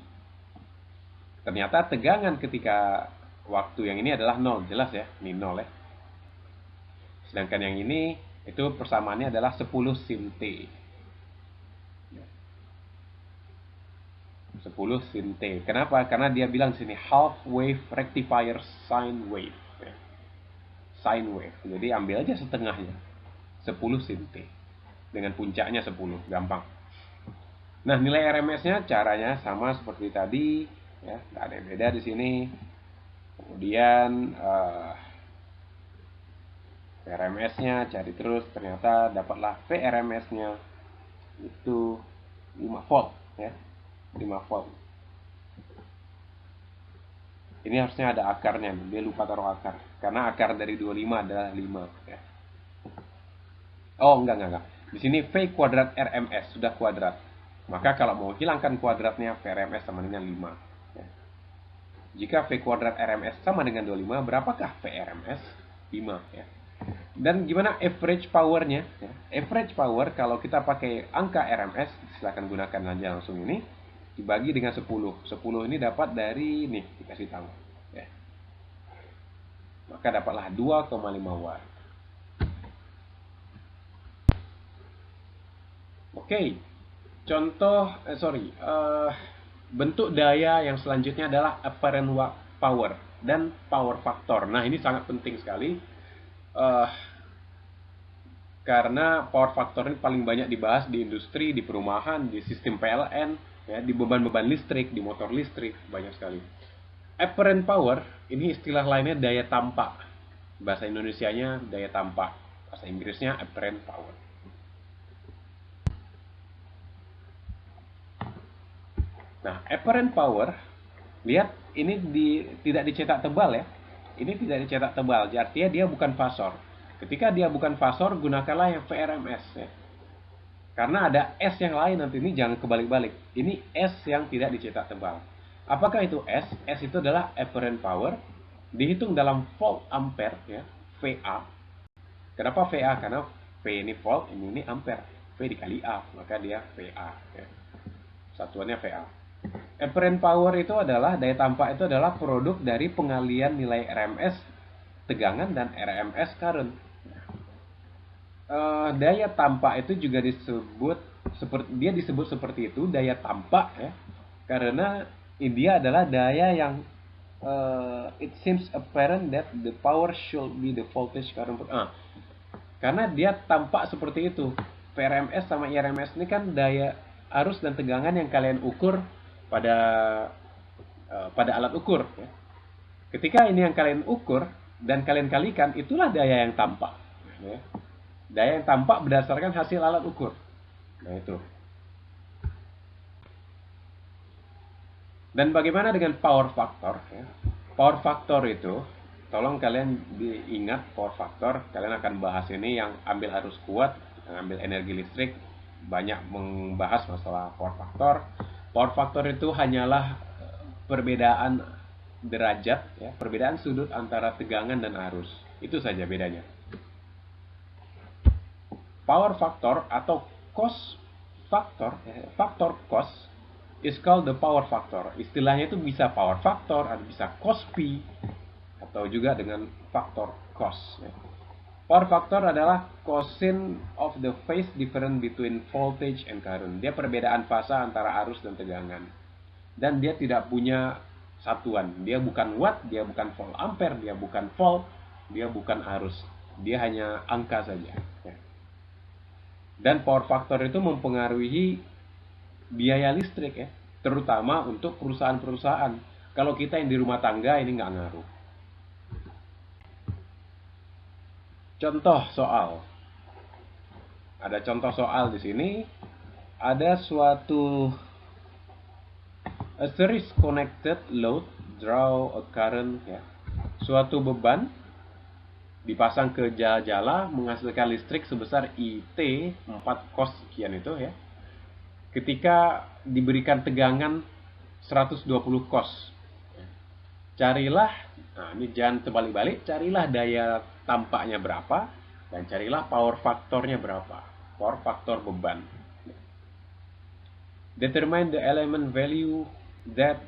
Ternyata tegangan ketika waktu yang ini adalah 0, jelas ya, ini 0 ya. Sedangkan yang ini itu persamaannya adalah 10 sin T. 10 sin T. Kenapa? Karena dia bilang sini half wave rectifier sine wave. Sine wave. Jadi ambil aja setengahnya. 10 sin T. Dengan puncaknya 10. Gampang. Nah, nilai RMS-nya caranya sama seperti tadi. Ya, nggak ada yang beda di sini. Kemudian RMS-nya cari terus, ternyata dapatlah VRMS-nya itu 5 volt ya. 5 volt. Ini harusnya ada akarnya, dia lupa taruh akar. Karena akar dari 25 adalah 5 ya. Oh, enggak. Di sini V kuadrat RMS sudah kuadrat. Maka kalau mau hilangkan kuadratnya, VRMS sama dengan 5 ya. Jika V kuadrat RMS sama dengan 25, berapakah VRMS? 5 ya. Dan gimana average power-nya? Ya, average power kalau kita pakai angka RMS, silahkan gunakan aja langsung ini, dibagi dengan 10. 10 ini dapat dari nih, dikasih tahu. Ya. Maka dapatlah 2,5 watt. Oke, contoh, bentuk daya yang selanjutnya adalah apparent power dan power factor. Nah, ini sangat penting sekali. Karena power factor ini paling banyak dibahas di industri, di perumahan, di sistem PLN, ya, di beban-beban listrik, di motor listrik, banyak sekali. Apparent power ini istilah lainnya daya tampak. Bahasa Indonesianya daya tampak, bahasa Inggrisnya apparent power. Nah, apparent power, lihat ini tidak dicetak tebal ya. Ini tidak dicetak tebal, artinya dia bukan fasor. Ketika dia bukan fasor, gunakanlah yang VRMS ya. Karena ada S yang lain nanti, ini jangan kebalik-balik. Ini S yang tidak dicetak tebal. Apakah itu S? S itu adalah apparent power, dihitung dalam volt ampere ya, VA. Kenapa VA? Karena V ini volt, ini ampere. V dikali A, maka dia VA ya. Satuannya VA. Apparent power itu adalah, daya tampak itu adalah produk dari pengalian nilai RMS tegangan dan RMS current. Daya tampak itu juga disebut seperti itu, daya tampak ya, karena dia adalah daya yang it seems apparent that the power should be the voltage current. Karena dia tampak seperti itu. PRMS sama IRMS ini kan daya arus dan tegangan yang kalian ukur pada alat ukur ya. Ketika ini yang kalian ukur dan kalian kalikan, itulah daya yang tampak ya. Daya yang tampak berdasarkan hasil alat ukur. Nah itu. Dan bagaimana dengan power factor ya? Power factor itu, tolong kalian diingat power factor. Kalian akan bahas ini, yang ambil arus kuat, yang ambil energi listrik, banyak membahas masalah power factor. Power factor itu hanyalah perbedaan derajat ya, perbedaan sudut antara tegangan dan arus. Itu saja bedanya. Power factor atau cost factor, faktor cost is called the power factor. Istilahnya itu bisa power factor, atau bisa cost P, atau juga dengan faktor cost. Power factor adalah cosine of the phase difference between voltage and current. Dia perbedaan fasa antara arus dan tegangan. Dan dia tidak punya satuan. Dia bukan watt, dia bukan volt ampere, dia bukan volt, dia bukan arus. Dia hanya angka saja. Dan power factor itu mempengaruhi biaya listrik ya, terutama untuk perusahaan-perusahaan. Kalau kita yang di rumah tangga ini nggak ngaruh. Contoh soal. Ada contoh soal di sini. Ada suatu a series connected load draw a current ya. Suatu beban dipasang ke jala-jala menghasilkan listrik sebesar IT 4 cos sekian itu ya. Ketika diberikan tegangan 120 cos. Carilah, nah ini jangan terbalik-balik, carilah daya tampaknya berapa dan carilah power faktornya berapa. Power faktor beban. Determine the element value that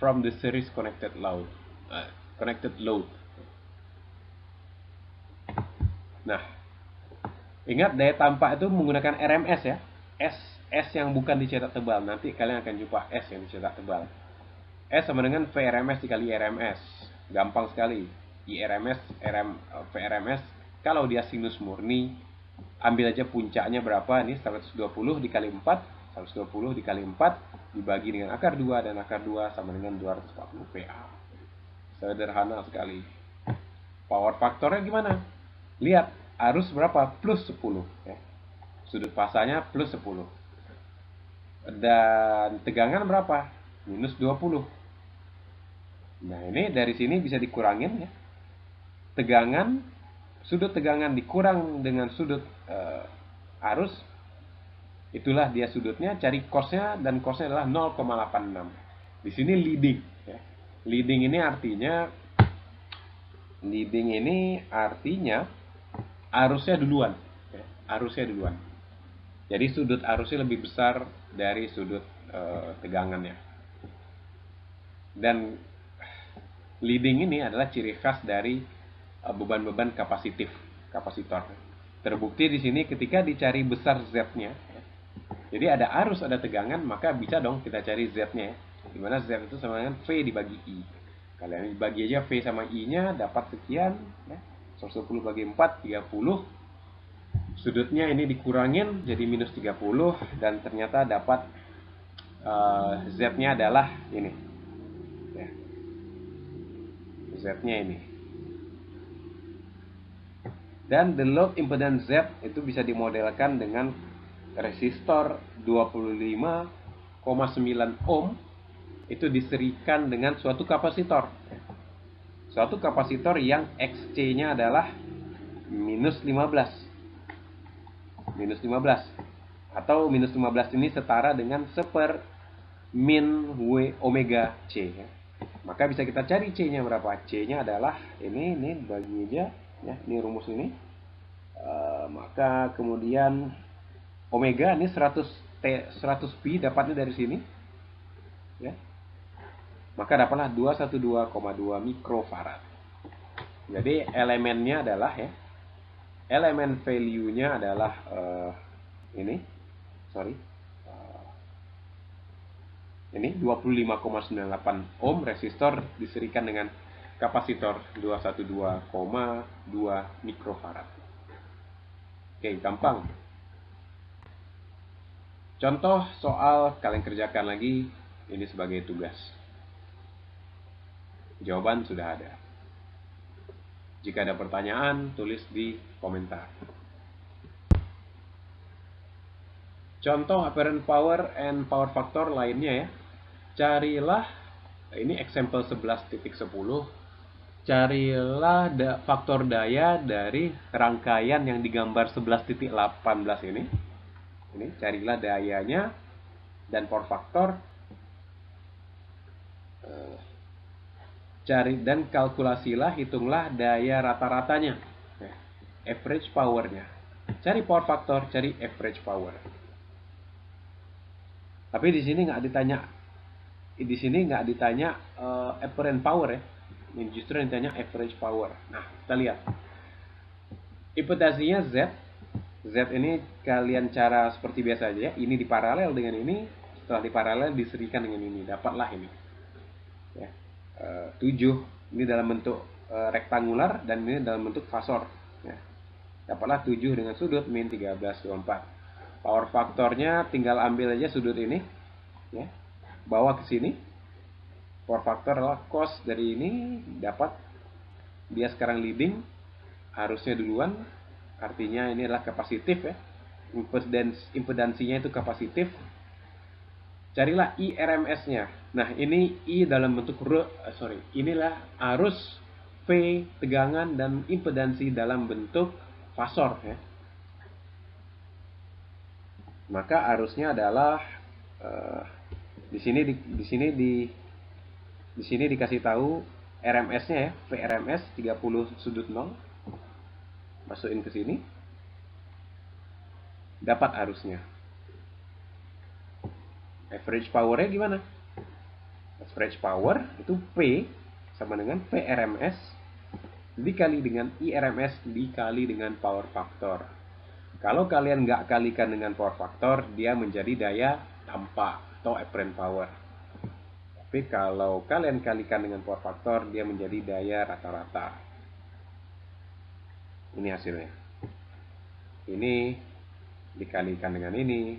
from the series connected load. Nah, ingat daya tampak itu menggunakan RMS ya. S yang bukan dicetak tebal. Nanti kalian akan jumpa S yang dicetak tebal. S sama dengan VRMS dikali RMS. Gampang sekali. IRMS, VRMS. Kalau dia sinus murni, ambil aja puncaknya berapa. Ini 120 dikali 4. 120 dikali 4 dibagi dengan akar 2. Dan akar 2 sama dengan 240 VA. Sederhana sekali. Power faktornya gimana? Lihat, arus berapa? Plus 10 ya. Sudut pasanya plus 10. Dan tegangan berapa? Minus 20. Nah, ini dari sini bisa dikurangin ya. Tegangan, sudut tegangan dikurang dengan sudut arus. Itulah dia sudutnya, cari cosnya, dan cosnya adalah 0,86. Di sini leading ya. Leading ini artinya arusnya duluan ya. Arusnya duluan. Jadi sudut arusnya lebih besar dari sudut tegangannya. Dan leading ini adalah ciri khas dari beban-beban kapasitor. Terbukti di sini ketika dicari besar Z-nya. Jadi ada arus, ada tegangan, maka bisa dong kita cari Z-nya. Dimana Z itu sama dengan V dibagi I. Kalian bagi aja V sama I-nya, dapat sekian. Ya. 110 bagi 4, 30. Sudutnya ini dikurangin jadi minus 30. Dan ternyata dapat Z-nya adalah ini. Ya. Z-nya ini. Dan the load impedance Z itu bisa dimodelkan dengan resistor 25,9 ohm itu diserikan dengan suatu kapasitor. Suatu kapasitor yang XC-nya adalah minus 15. Atau minus 15 ini setara dengan seper min W omega C ya. Maka bisa kita cari C-nya berapa. C-nya adalah ini bagi aja ya, ini rumus ini. Maka kemudian omega ini 100 pi dapatnya dari sini ya. Maka dapatlah 212,2 mikrofarad. Jadi elemennya adalah ya, elemen value-nya adalah ini 25,98 ohm resistor diserikan dengan kapasitor 212,2 mikrofarad. Oke, gampang. Contoh soal kalian kerjakan lagi ini sebagai tugas. Jawaban sudah ada. Jika ada pertanyaan, tulis di komentar. Contoh apparent power and power factor lainnya ya. Carilah, ini example 11.10. Carilah faktor daya dari rangkaian yang digambar 11.18 ini. Ini carilah dayanya dan power factor. Cari dan kalkulasilah, hitunglah daya rata-ratanya, average powernya. Cari power factor, cari average power. Tapi di sini nggak ditanya, apparent power ya. Ini justru ditanya average power. Nah, kita lihat. Impedansinya Z. Z ini kalian cara seperti biasa aja ya. Ini diparalel dengan ini, setelah diparalel diserikan dengan ini, dapatlah ini. Ya. 7 ini dalam bentuk rektangular dan ini dalam bentuk fasor ya. Dapatlah 7 dengan sudut min 13,24. Power faktornya tinggal ambil aja sudut ini ya, bawa ke sini. Power factor adalah cos dari ini, dapat dia sekarang leading, arusnya duluan, artinya ini adalah kapasitif ya, impedansinya itu kapasitif. Carilah IRMS-nya. Nah, ini I dalam bentuk inilah arus, V tegangan, dan impedansi dalam bentuk fasor ya. Maka arusnya adalah di sini dikasih tahu RMS-nya ya, VRMS 30 sudut 0. Masukin ke sini. Dapat arusnya. Average power-nya gimana? Average power itu P sama dengan VRMS dikali dengan IRMS dikali dengan power factor. Kalau kalian nggak kalikan dengan power factor, dia menjadi daya tampak atau apparent power. Tapi kalau kalian kalikan dengan power factor, dia menjadi daya rata-rata. Ini hasilnya. Ini dikalikan dengan ini,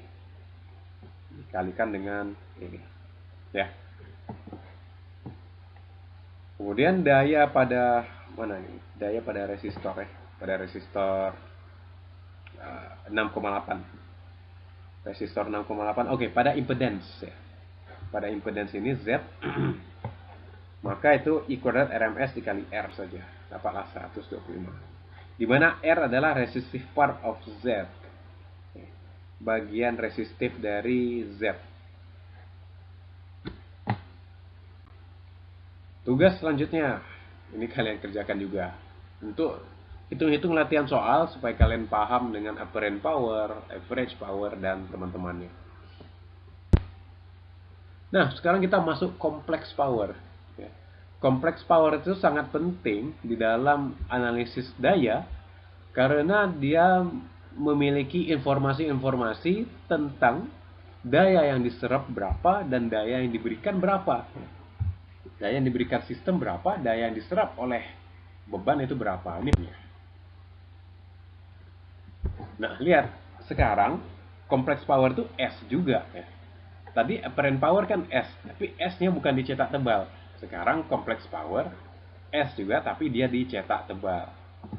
dikalikan dengan ini ya. Kemudian daya pada mana ini? Daya pada resistor ya. Pada resistor 6,8. Resistor 6,8. Oke, pada impedance ya. Pada impedance ini Z maka itu I kuadrat RMS dikali R saja. Dapatlah 125. Di mana R adalah resistive part of Z. Bagian resistif dari Z. Tugas selanjutnya, ini kalian kerjakan juga. Untuk hitung-hitung latihan soal supaya kalian paham dengan apparent power, average power, dan teman-temannya. Nah, sekarang kita masuk kompleks power. Kompleks power itu sangat penting di dalam analisis daya karena dia memiliki informasi-informasi tentang daya yang diserap berapa dan daya yang diberikan berapa. Daya yang diberikan sistem berapa, daya yang diserap oleh beban itu berapa. Ini. Nah, lihat sekarang kompleks power itu S juga ya. Tadi apparent power kan S, tapi S-nya bukan dicetak tebal. Sekarang kompleks power S juga, tapi dia dicetak tebal.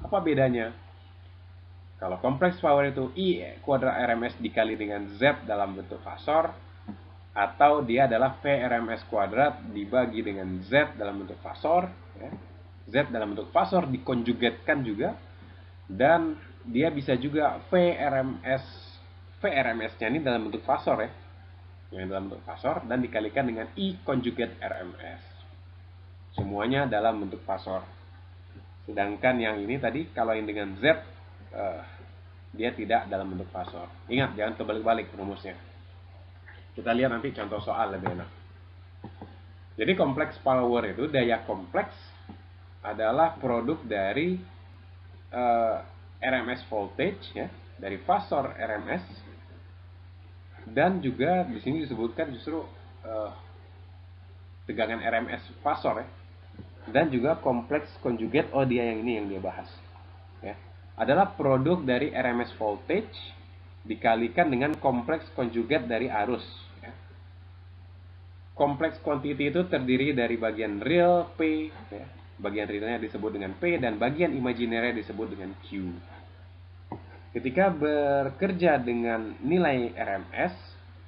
Apa bedanya? Kalau kompleks power itu I kuadrat RMS dikali dengan Z dalam bentuk fasor, atau dia adalah V RMS kuadrat dibagi dengan Z dalam bentuk fasor ya. Z dalam bentuk fasor dikonjugatkan juga, dan dia bisa juga V RMS VRMS-nya ini dalam bentuk fasor ya, yang dalam bentuk fasor, dan dikalikan dengan I conjugate RMS. Semuanya dalam bentuk fasor. Sedangkan yang ini tadi, kalau yang dengan Z, dia tidak dalam bentuk fasor. Ingat, jangan terbalik-balik rumusnya. Kita lihat nanti contoh soal lebih enak. Jadi kompleks power itu, daya kompleks adalah produk dari RMS voltage ya, dari fasor RMS, dan juga di sini disebutkan justru tegangan RMS fasor ya, dan juga kompleks conjugate, dia yang ini yang dia bahas ya, adalah produk dari RMS voltage dikalikan dengan kompleks conjugate dari arus ya. Kompleks quantity itu terdiri dari bagian real P ya, bagian realnya disebut dengan P, dan bagian imaginary disebut dengan Q. Ketika bekerja dengan nilai RMS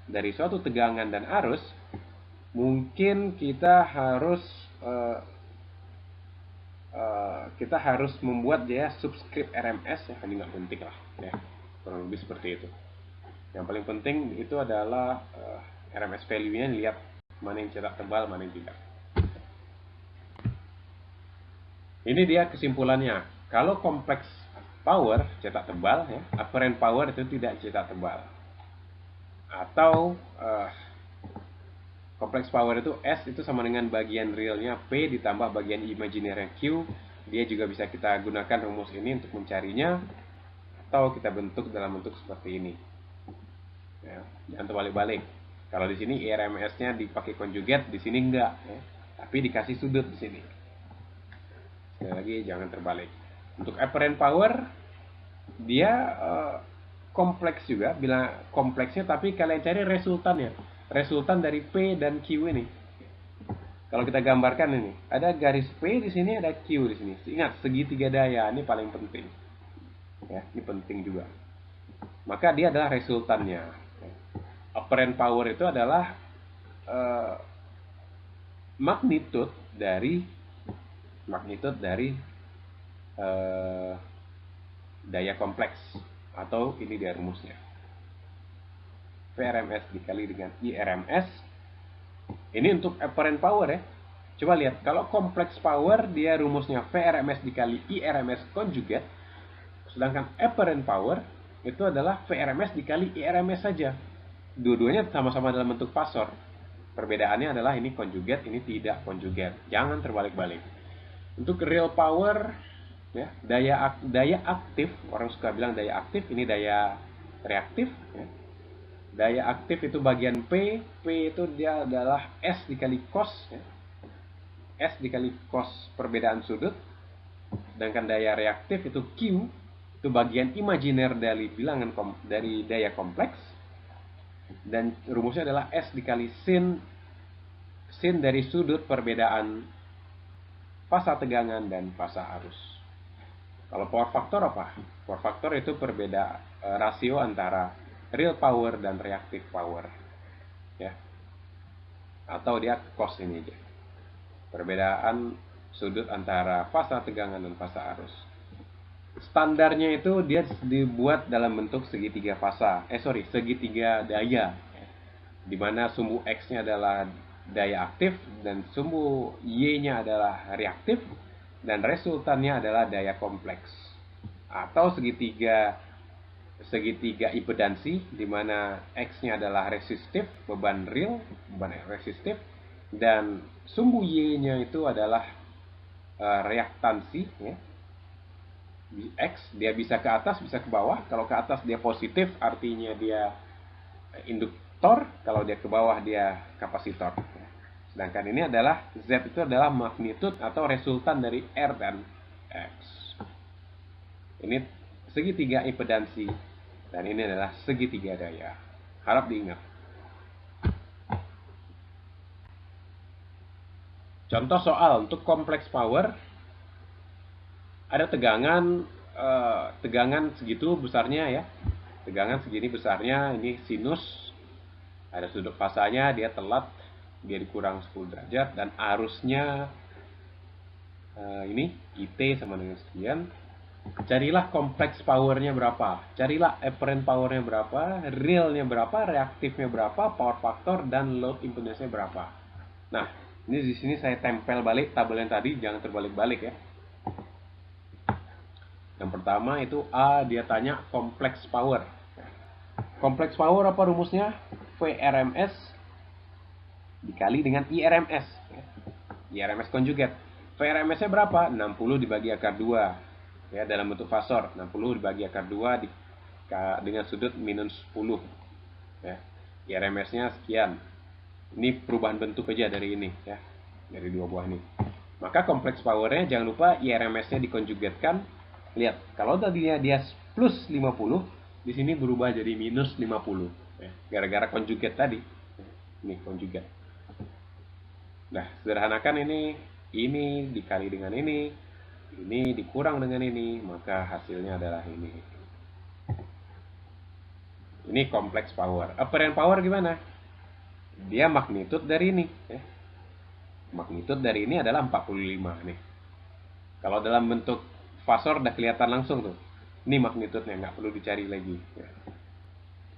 dari suatu tegangan dan arus, mungkin kita harus membuat ya subscript RMS ya, ini nggak penting lah ya, kurang lebih seperti itu. Yang paling penting itu adalah RMS value-nya, lihat mana yang cetak tebal, mana yang tidak. Ini dia kesimpulannya. Kalau kompleks power cetak tebal ya, apparent power itu tidak cetak tebal. Atau kompleks power itu S itu sama dengan bagian realnya P ditambah bagian imaginary Q. Dia juga bisa kita gunakan rumus ini untuk mencarinya, atau kita bentuk dalam bentuk seperti ini ya, jangan terbalik-balik. Kalau di sini RMS-nya dipakai conjugate, di sini enggak ya, tapi dikasih sudut di sini. Sekali lagi jangan terbalik. Untuk apparent power dia kompleks juga, bila kompleksnya, tapi kalian cari resultannya, resultan dari P dan Q ini. Kalau kita gambarkan ini, ada garis P di sini, ada Q di sini. Ingat, segitiga daya ini paling penting. Ya, ini penting juga. Maka dia adalah resultannya. Apparent power itu adalah magnitude dari daya kompleks, atau ini dia rumusnya, VRMS dikali dengan IRMS. Ini untuk apparent power ya. Coba lihat, kalau kompleks power dia rumusnya VRMS dikali IRMS conjugate, sedangkan apparent power itu adalah VRMS dikali IRMS saja. Dua-duanya sama-sama dalam bentuk fasor. Perbedaannya adalah ini conjugate, ini tidak conjugate. Jangan terbalik-balik. Untuk real power ya, daya aktif, orang suka bilang daya aktif, ini daya reaktif ya. Daya aktif itu bagian P itu dia adalah S dikali cos ya. S dikali cos perbedaan sudut. Sedangkan daya reaktif itu Q, itu bagian imajiner dari bilangan dari daya kompleks, dan rumusnya adalah S dikali sin dari sudut perbedaan fasa tegangan dan fasa arus. Kalau power factor apa? Power factor itu rasio antara real power dan reactive power ya, atau dia cos ini aja, perbedaan sudut antara fasa tegangan dan fasa arus. Standarnya itu dia dibuat dalam bentuk segitiga segitiga daya, di mana sumbu X-nya adalah daya aktif dan sumbu Y-nya adalah reaktif, dan resultannya adalah daya kompleks. Atau segitiga impedansi, di mana X-nya adalah resistif, beban resistif, dan sumbu Y-nya itu adalah reaktansi ya. X dia bisa ke atas, bisa ke bawah. Kalau ke atas dia positif, artinya dia induktor. Kalau dia ke bawah dia kapasitor. Sedangkan ini adalah Z, itu adalah magnitude atau resultan dari R dan X. Ini segitiga impedansi, dan ini adalah segitiga daya. Harap diingat. Contoh soal untuk kompleks power, ada tegangan segitu besarnya ya, tegangan segini besarnya, ini sinus, ada sudut fasanya, dia telat, dia dikurang 10 derajat, dan arusnya ini IT sama dengan sekian. Carilah kompleks powernya berapa, carilah apparent powernya berapa, realnya berapa, reaktifnya berapa, power factor, dan load impedance-nya berapa. Nah, ini di sini saya tempel balik tabel yang tadi, jangan terbalik-balik ya. Yang pertama itu A, dia tanya kompleks power. Kompleks power apa rumusnya? VRMS dikali dengan IRMS. IRMS conjugate. VRMS-nya berapa? 60 dibagi akar 2. Ya, dalam bentuk fasor. 60 dibagi akar 2 dengan sudut minus 10. Ya. IRMS-nya sekian. Ini perubahan bentuk aja dari ini ya. Dari dua buah ini. Maka kompleks powernya jangan lupa IRMS-nya dikonjugatkan. Lihat, kalau tadinya dia plus 50, di sini berubah jadi minus 50. Ya, gara-gara konjugat tadi. Ini konjugat. Nah, sederhanakan ini dikali dengan ini dikurang dengan ini, maka hasilnya adalah ini. Ini kompleks power. Apparent power gimana? Dia magnitude dari ini. Ya. Magnitude dari ini adalah 45 nih. Kalau dalam bentuk fasor udah kelihatan langsung tuh. Ini magnitude-nya, nggak perlu dicari lagi. Ya.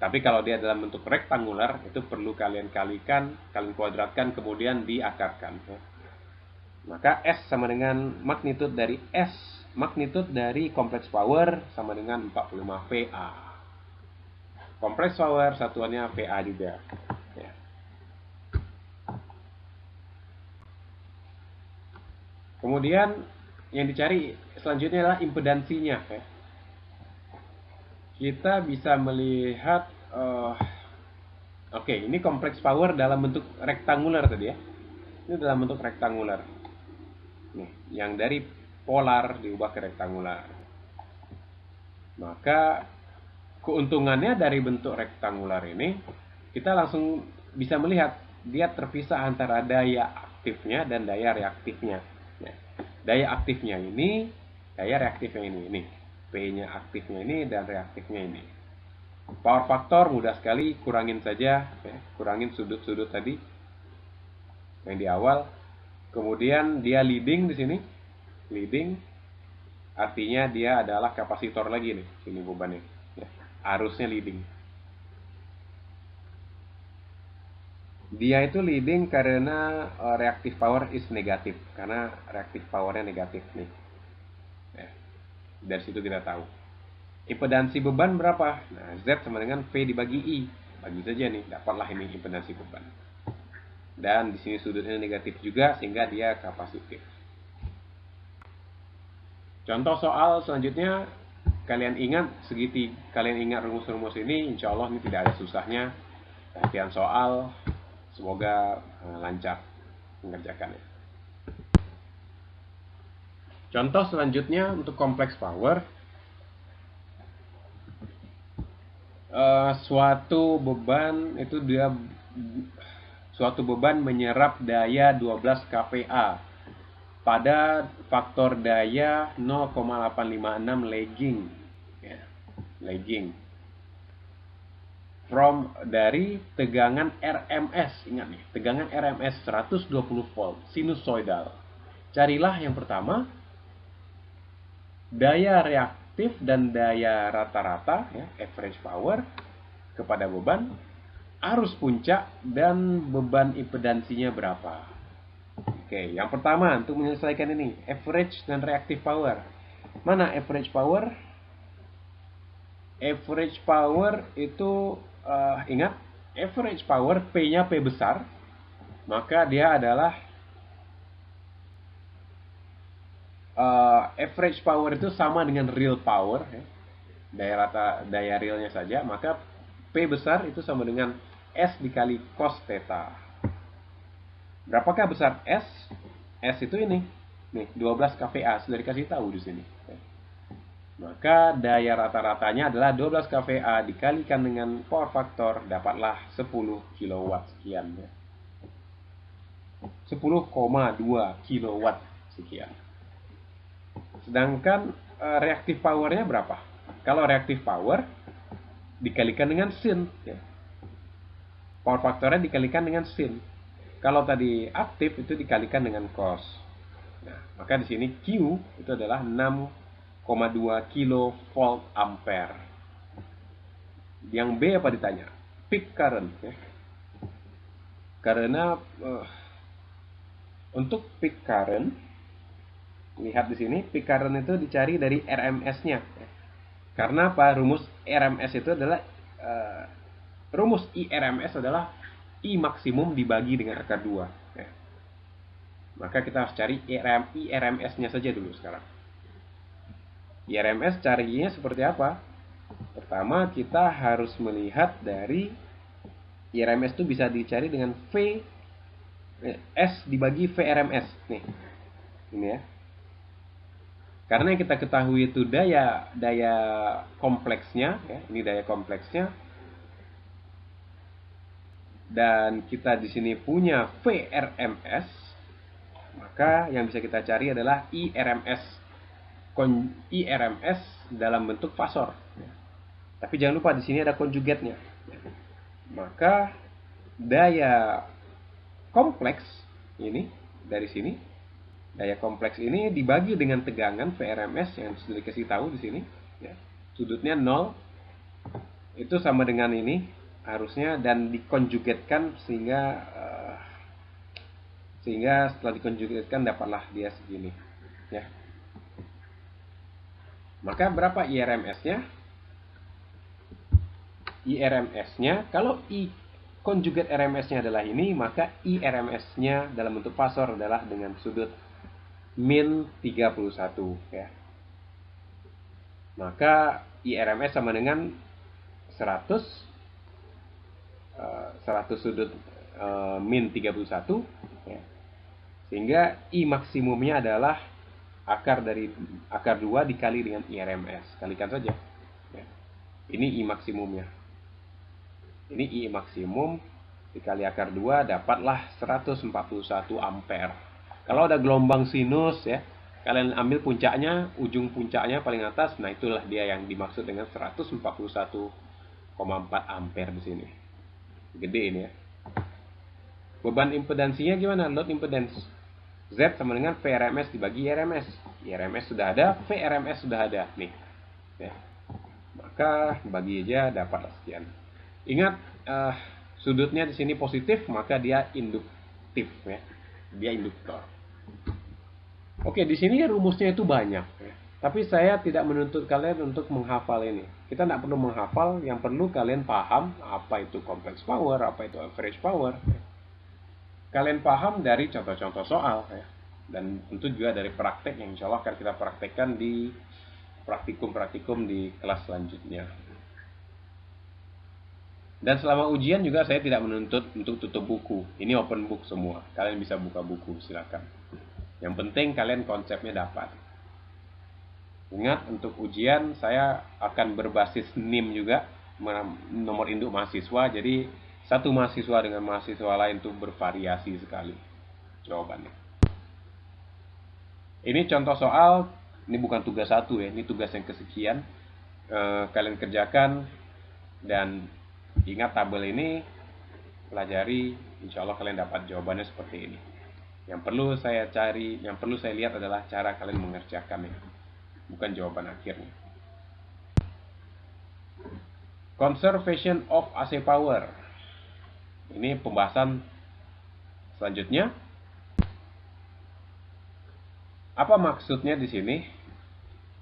Tapi kalau dia dalam bentuk rektangular, itu perlu kalian kalikan, kalian kuadratkan, kemudian diakarkan. Ya. Maka S sama dengan magnitude dari S, magnitude dari kompleks power sama dengan 45 VA. Kompleks power satuannya VA juga. Ya. Kemudian yang dicari selanjutnya adalah impedansinya. Ya. Kita bisa melihat, oke, ini kompleks power dalam bentuk rektangular tadi ya. Ini dalam bentuk rektangular. Nih, yang dari polar diubah ke rektangular. Maka keuntungannya dari bentuk rektangular ini, kita langsung bisa melihat dia terpisah antara daya aktifnya dan daya reaktifnya. Ya. Daya aktifnya ini, daya reaktifnya ini. Nih, P-nya aktifnya ini dan reaktifnya ini. Power factor mudah sekali, kurangin saja, ya. Kurangin sudut-sudut tadi yang di awal. Kemudian dia leading di sini, leading artinya dia adalah kapasitor lagi nih, sini bebannya. Ya. Arusnya leading. Dia itu leading karena reactive power is negatif, karena reactive powernya negatif nih. Ya. Dari situ kita tahu. Impedansi beban berapa? Nah, Z sama dengan V dibagi I. Bagi saja nih, dapatlah ini impedansi beban. Dan di sini sudutnya negatif juga, sehingga dia kapasitif. Contoh soal selanjutnya, kalian ingat kalian ingat rumus-rumus ini, insya Allah ini tidak ada susahnya. Latihan soal, semoga lancar mengerjakannya. Contoh selanjutnya untuk kompleks power, suatu beban menyerap daya 12 kPa pada faktor daya 0,856 lagging. Ya, lagging. Dari tegangan RMS, ingat nih, tegangan RMS 120 volt sinusoidal. Carilah yang pertama daya reaktif dan daya rata-rata, ya, average power kepada beban, arus puncak, dan beban impedansinya berapa. Oke, yang pertama untuk menyelesaikan ini, average dan reactive power. Mana average power? Average power itu, ingat, average power P-nya P besar, maka dia adalah average power itu sama dengan real power, ya. Daya realnya saja, maka P besar itu sama dengan S dikali cos theta. Berapakah besar S? S itu ini, nih 12 kVA, sudah dikasih tahu di sini. Maka daya rata-ratanya adalah 12 kVA dikalikan dengan power factor, dapatlah 10 kW sekian, ya. 10,2 kW sekian. Sedangkan reactive powernya berapa? Kalau reactive power dikalikan dengan sin, ya. Power faktornya dikalikan dengan sin. Kalau tadi aktif itu dikalikan dengan cos. Nah, maka di sini Q itu adalah 6 kilovolt ampere. Yang B apa ditanya? Peak current ya. Karena untuk peak current, lihat di sini, peak current itu dicari dari RMS-nya. Karena apa? Rumus RMS itu adalah rumus IRMS adalah I maksimum dibagi dengan akar 2 ya. Maka kita harus cari IRMS-nya saja dulu sekarang. IRMS carinya seperti apa? Pertama kita harus melihat dari IRMS itu bisa dicari dengan S dibagi VRMS nih. Ini ya. Karena yang kita ketahui itu daya kompleksnya ya, ini daya kompleksnya. Dan kita di sini punya VRMS, maka yang bisa kita cari adalah IRMS dalam bentuk fasor. Tapi jangan lupa di sini ada konjugatnya. Maka daya kompleks ini dari sini, daya kompleks ini dibagi dengan tegangan VRMS yang sudah dikasih tahu di sini. Ya. Sudutnya 0 itu sama dengan ini harusnya, dan dikonjugatkan sehingga setelah dikonjugatkan dapatlah dia segini ya. Maka berapa IRMS-nya? IRMS-nya kalau I konjugat RMS-nya adalah ini, maka IRMS-nya dalam bentuk fasor adalah dengan sudut min 31 ya. Maka IRMS sama dengan 100 sudut min 31 ya. Sehingga I maksimumnya adalah akar 2 dikali dengan IRMS. Kalikan saja ya. Ini I maksimumnya. Ini I maksimum dikali akar 2 dapatlah 141 ampere. Kalau ada gelombang sinus ya, kalian ambil puncaknya, ujung puncaknya paling atas, nah itulah dia yang dimaksud dengan 141,4 ampere di sini. Gede ini ya. Beban impedansinya gimana? Load impedance Z sama dengan VRMS dibagi IRMS. IRMS sudah ada, VRMS sudah ada nih ya. Maka bagi aja dapat sekian. Ingat sudutnya di sini positif, maka dia induktif ya. Dia induktor. Oke, di sini rumusnya itu banyak ya. Tapi saya tidak menuntut kalian untuk menghafal ini. Kita tidak perlu menghafal, yang perlu kalian paham apa itu complex power, apa itu average power. Kalian paham dari contoh-contoh soal ya. Dan tentu juga dari praktek yang insya Allah akan kita praktekkan di praktikum-praktikum di kelas selanjutnya. Dan selama ujian juga saya tidak menuntut untuk tutup buku. Ini open book semua. Kalian bisa buka buku, silakan. Yang penting kalian konsepnya dapat. Ingat, untuk ujian saya akan berbasis NIM juga, nomor induk mahasiswa. Jadi satu mahasiswa dengan mahasiswa lain itu bervariasi sekali jawabannya. Ini contoh soal, ini bukan tugas 1 ya, ini tugas yang kesekian. Kalian kerjakan dan ingat tabel ini, pelajari, insya Allah kalian dapat jawabannya seperti ini. Yang perlu saya lihat adalah cara kalian mengerjakannya, bukan jawaban akhirnya. Conservation of AC power. Ini pembahasan selanjutnya. Apa maksudnya di sini?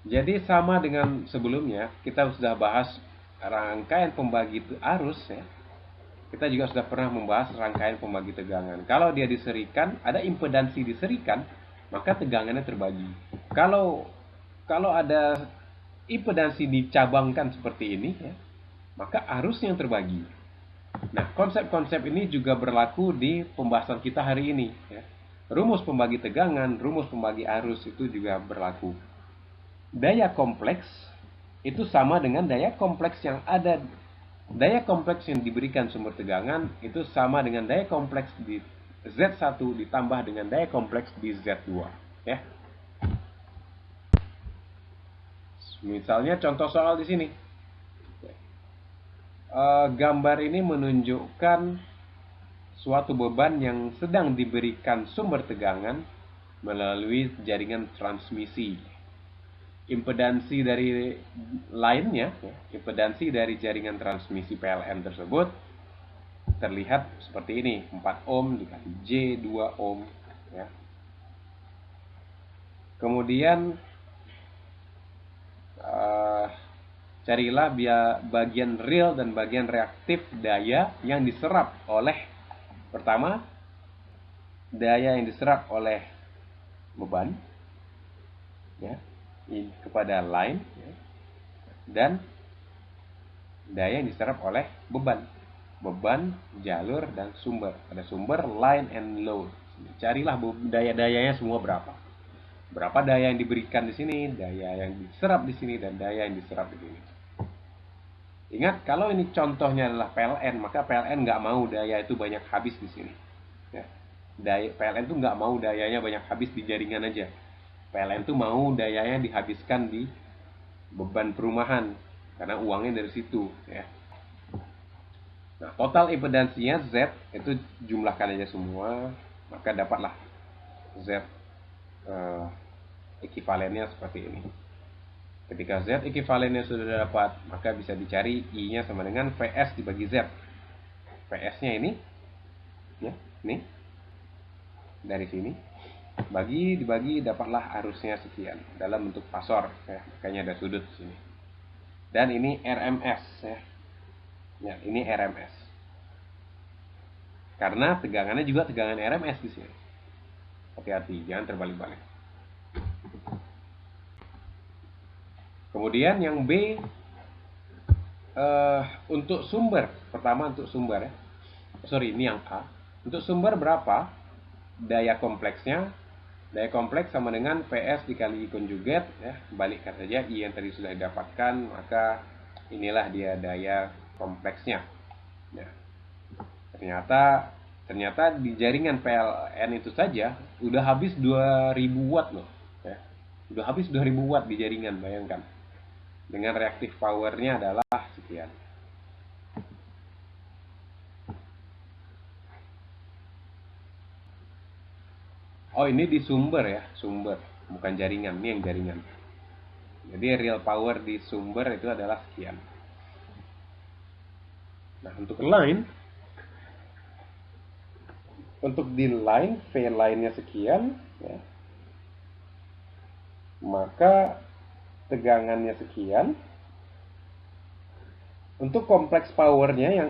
Jadi sama dengan sebelumnya, kita sudah bahas rangkaian pembagi arus ya. Kita juga sudah pernah membahas rangkaian pembagi tegangan. Kalau dia diserikan, ada impedansi diserikan, maka tegangannya terbagi. Kalau ada impedansi dicabangkan seperti ini ya, maka arusnya yang terbagi. Nah, konsep-konsep ini juga berlaku di pembahasan kita hari ini ya. Rumus pembagi tegangan, rumus pembagi arus itu juga berlaku. Daya kompleks itu sama dengan daya kompleks yang ada. Daya kompleks yang diberikan sumber tegangan itu sama dengan daya kompleks di Z1 ditambah dengan daya kompleks di Z2 ya. Misalnya contoh soal di sini. Gambar ini menunjukkan suatu beban yang sedang diberikan sumber tegangan melalui jaringan transmisi. impedansi dari lainnya, ya, impedansi dari jaringan transmisi PLN tersebut terlihat seperti ini, 4 ohm dikali J 2 ohm, ya. Kemudian carilah bagian real dan bagian reaktif daya yang diserap oleh, pertama, daya yang diserap oleh beban, ya, kepada line, ya, dan daya yang diserap oleh beban, jalur, dan sumber. Ada sumber, line, and load. Carilah daya-dayanya semua berapa. Berapa daya yang diberikan di sini, daya yang diserap di sini, dan daya yang diserap di sini. Ingat, kalau ini contohnya adalah PLN, maka PLN nggak mau daya itu banyak habis di sini. Ya. PLN itu nggak mau dayanya banyak habis di jaringan aja. PLN itu mau dayanya dihabiskan di beban perumahan, karena uangnya dari situ. Ya. Nah, total impedansinya Z itu jumlahkan aja semua, maka dapatlah Z ekivalennya seperti ini. Ketika Z ekivalennya sudah dapat, maka bisa dicari I-nya sama dengan VS dibagi Z. VS-nya ini, ya, ini dari sini, dibagi dapatlah arusnya sekian dalam bentuk pasor, ya, makanya ada sudut di sini. Dan ini RMS, ya. Ya, ini RMS. Karena tegangannya juga tegangan RMS di sini. Hati-hati, jangan terbalik-balik. Kemudian yang B, untuk sumber, pertama untuk sumber, ya. Sorry, ini yang A. Untuk sumber berapa daya kompleksnya? Daya kompleks sama dengan PS dikali I konjugat, ya. Balikkan saja I yang tadi sudah didapatkan, maka inilah dia daya kompleksnya. Ya. Ternyata di jaringan PLN itu saja udah habis 2000 watt loh, ya. Udah habis 2000 watt di jaringan, bayangkan. Dengan reaktif powernya adalah sekian. Oh, ini di sumber, ya, sumber, bukan jaringan. Ini yang jaringan. Jadi real power di sumber itu adalah sekian. Nah, untuk line, untuk di line, V line-nya sekian, ya, maka tegangannya sekian. Untuk kompleks powernya, yang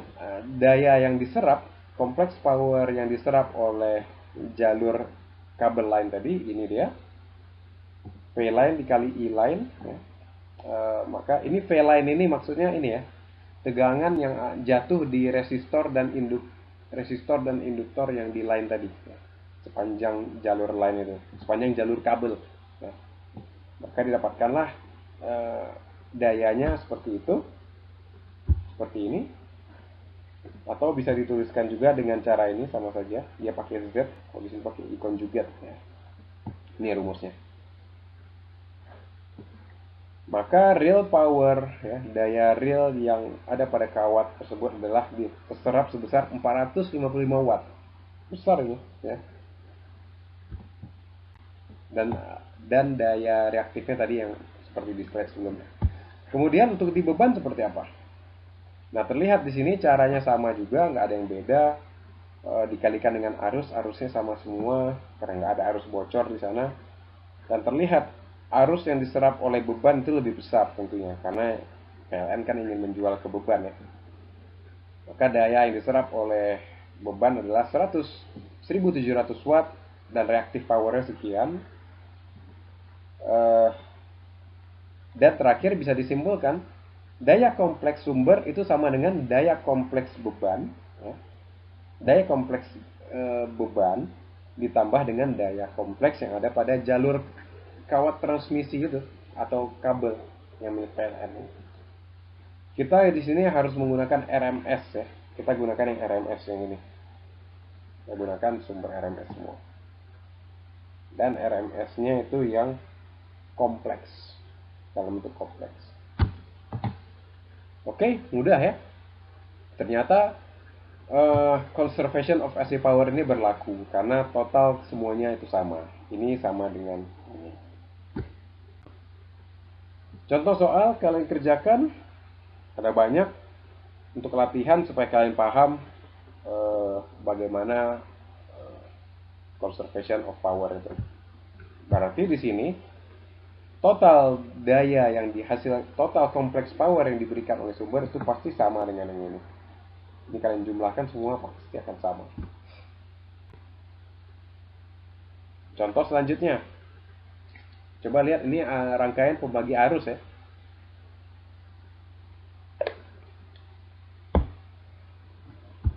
daya yang diserap, kompleks power yang diserap oleh jalur kabel line tadi, ini dia, V line dikali I line, ya. Maka ini V line ini maksudnya ini, ya, tegangan yang jatuh di resistor dan induktor yang di line tadi, ya, sepanjang jalur line itu, sepanjang jalur kabel, ya. Maka didapatkanlah dayanya seperti itu, seperti ini. Atau bisa dituliskan juga dengan cara ini, sama saja, dia pakai Z, kalau bisa pakai I konjugat, ya. Ini rumusnya. Maka real power, ya, daya real yang ada pada kawat tersebut adalah diserap sebesar 455 watt. Besar ini, ya. Dan daya reaktifnya tadi yang seperti di slide sebelumnya. Kemudian untuk di beban seperti apa? Nah, terlihat di sini caranya sama juga, nggak ada yang beda. Dikalikan dengan arusnya sama semua, karena nggak ada arus bocor di sana. Dan terlihat arus yang diserap oleh beban itu lebih besar tentunya, karena PLN kan ingin menjual ke beban, ya. Maka daya yang diserap oleh beban adalah 1700 watt dan reaktif powernya sekian. Dan terakhir bisa disimpulkan, daya kompleks sumber itu sama dengan daya kompleks beban, ya. Daya kompleks beban ditambah dengan daya kompleks yang ada pada jalur kawat transmisi itu atau kabel yang milik PLN. Kita di sini harus menggunakan RMS, ya. Kita gunakan yang RMS yang ini. Kita gunakan sumber RMS semua. Dan RMS-nya itu yang kompleks, dalam bentuk kompleks. Oke, mudah, ya. Ternyata conservation of AC power ini berlaku karena total semuanya itu sama. Ini sama dengan ini. Contoh soal kalian kerjakan, ada banyak untuk latihan supaya kalian paham bagaimana conservation of power itu. Berarti di sini total daya yang dihasil, total kompleks power yang diberikan oleh sumber itu pasti sama dengan yang ini. Ini kalian jumlahkan semua pasti akan sama. Contoh selanjutnya, coba lihat ini rangkaian pembagi arus ya.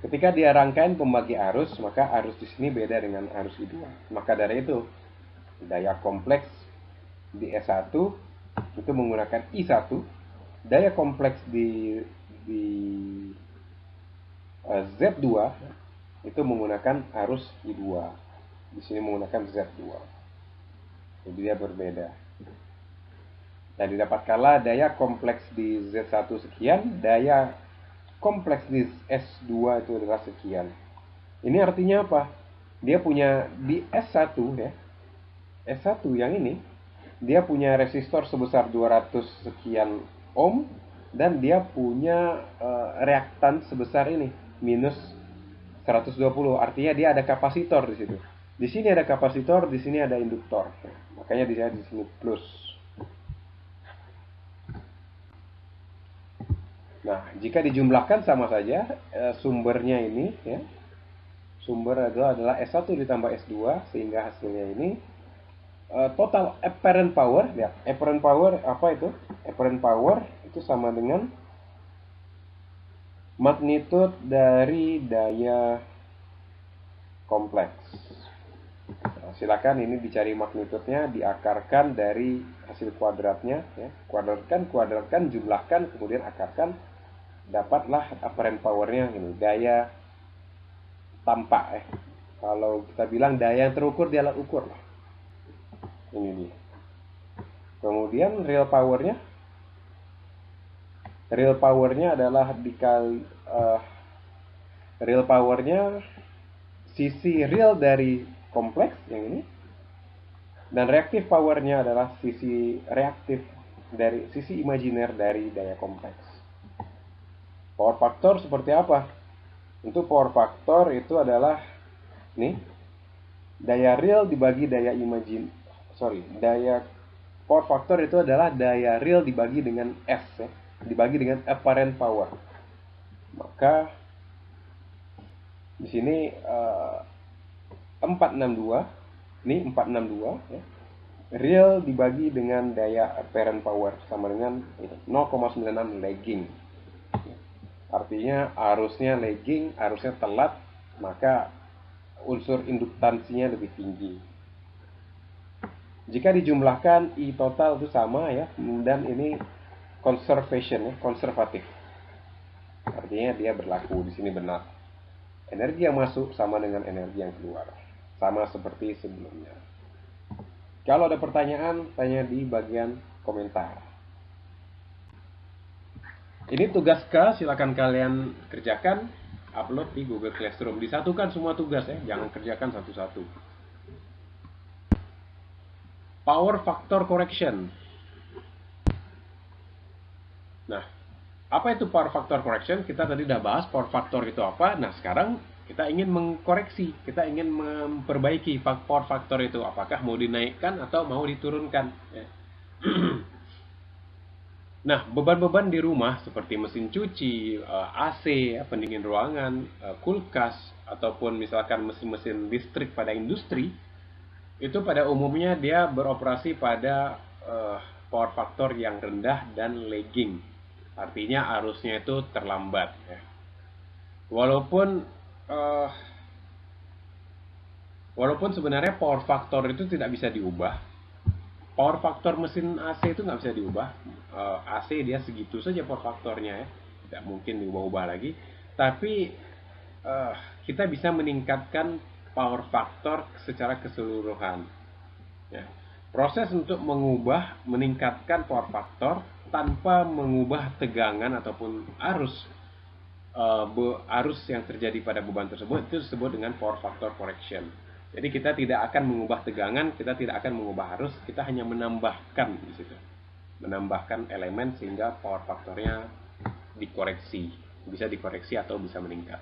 Ketika dia rangkaian pembagi arus, maka arus di sini beda dengan arus I2. Maka dari itu daya kompleks di S1 itu menggunakan I1, daya kompleks di Z2 itu menggunakan arus I2. Di sini menggunakan Z2. Jadi dia berbeda. Dan didapatkanlah daya kompleks di Z1 sekian, daya kompleks di S2 itu adalah sekian. Ini artinya apa? Dia punya di S1 ya. S1 yang ini dia punya resistor sebesar 200 sekian ohm dan dia punya reaktan sebesar ini minus 120. Artinya dia ada kapasitor di situ. Di sini ada kapasitor, di sini ada induktor. Makanya di sini plus. Nah, jika dijumlahkan sama saja sumbernya ini ya. Sumber adalah S1 ditambah S2 sehingga hasilnya ini total apparent power ya. Apparent power apa itu? Apparent power itu sama dengan magnitude dari daya kompleks. Nah, silakan ini dicari magnitudenya, diakarkan dari hasil kuadratnya ya. Kuadratkan, jumlahkan, kemudian akarkan, dapatlah apparent powernya ini, daya tampak ya. Kalau kita bilang daya yang terukur di alat ukur lah. Ini dia. Kemudian real powernya adalah dikali real powernya sisi real dari kompleks yang ini, dan reactive powernya adalah sisi reaktif dari sisi imajiner dari daya kompleks. Power factor seperti apa? Untuk power factor itu adalah nih daya real dibagi daya power factor itu adalah daya real dibagi dengan S ya, dibagi dengan apparent power. Maka di sini 462 ini 462 ya. Real dibagi dengan daya apparent power sama dengan 0,96 lagging. Artinya arusnya lagging, arusnya telat, maka unsur induktansinya lebih tinggi. Jika dijumlahkan I total itu sama ya, dan ini conservation ya, konservatif. Artinya dia berlaku di sini benar. Energi yang masuk sama dengan energi yang keluar. Sama seperti sebelumnya. Kalau ada pertanyaan, tanya di bagian komentar. Ini tugas K, silakan kalian kerjakan, upload di Google Classroom. Disatukan semua tugas ya, jangan kerjakan satu-satu. Power factor correction. Nah, apa itu power factor correction? Kita tadi udah bahas power factor itu apa. Nah, sekarang kita ingin mengkoreksi, kita ingin memperbaiki power factor itu. Apakah mau dinaikkan atau mau diturunkan? Ya. Nah, beban-beban di rumah seperti mesin cuci, AC, pendingin ruangan, kulkas, ataupun misalkan mesin-mesin listrik pada industri, itu pada umumnya dia beroperasi pada power factor yang rendah dan lagging. Artinya arusnya itu terlambat. Ya. Walaupun sebenarnya power factor itu tidak bisa diubah. Power factor mesin AC itu nggak bisa diubah. AC dia segitu saja power factornya ya, tidak mungkin diubah-ubah lagi. Tapi kita bisa meningkatkan power factor secara keseluruhan. Ya. Proses untuk meningkatkan power factor tanpa mengubah tegangan ataupun arus yang terjadi pada beban tersebut itu disebut dengan power factor correction. Jadi kita tidak akan mengubah tegangan, kita tidak akan mengubah arus, kita hanya menambahkan di situ. menambahkan elemen sehingga power faktornya dikoreksi, bisa dikoreksi atau bisa meningkat.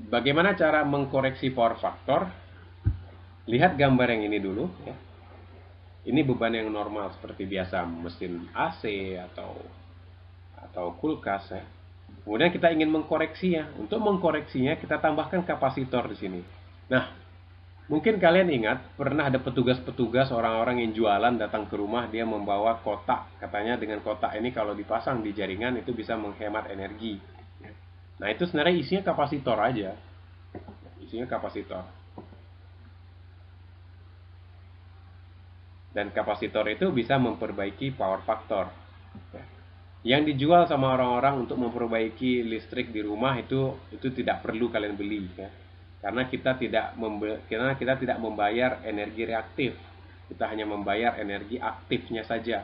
Bagaimana cara mengkoreksi power faktor? Lihat gambar yang ini dulu ya. Ini beban yang normal seperti biasa mesin AC atau kulkas ya. Kemudian kita ingin mengkoreksinya. Untuk mengkoreksinya kita tambahkan kapasitor di sini. Nah, mungkin kalian ingat pernah ada petugas-petugas orang-orang yang jualan datang ke rumah, dia membawa kotak. Katanya dengan kotak ini kalau dipasang di jaringan itu bisa menghemat energi. Nah, itu sebenarnya isinya kapasitor aja. Isinya kapasitor. Dan kapasitor itu bisa memperbaiki power factor. Yang dijual sama orang-orang untuk memperbaiki listrik di rumah itu tidak perlu kalian beli ya. Karena kita tidak membayar energi reaktif. Kita hanya membayar energi aktifnya saja.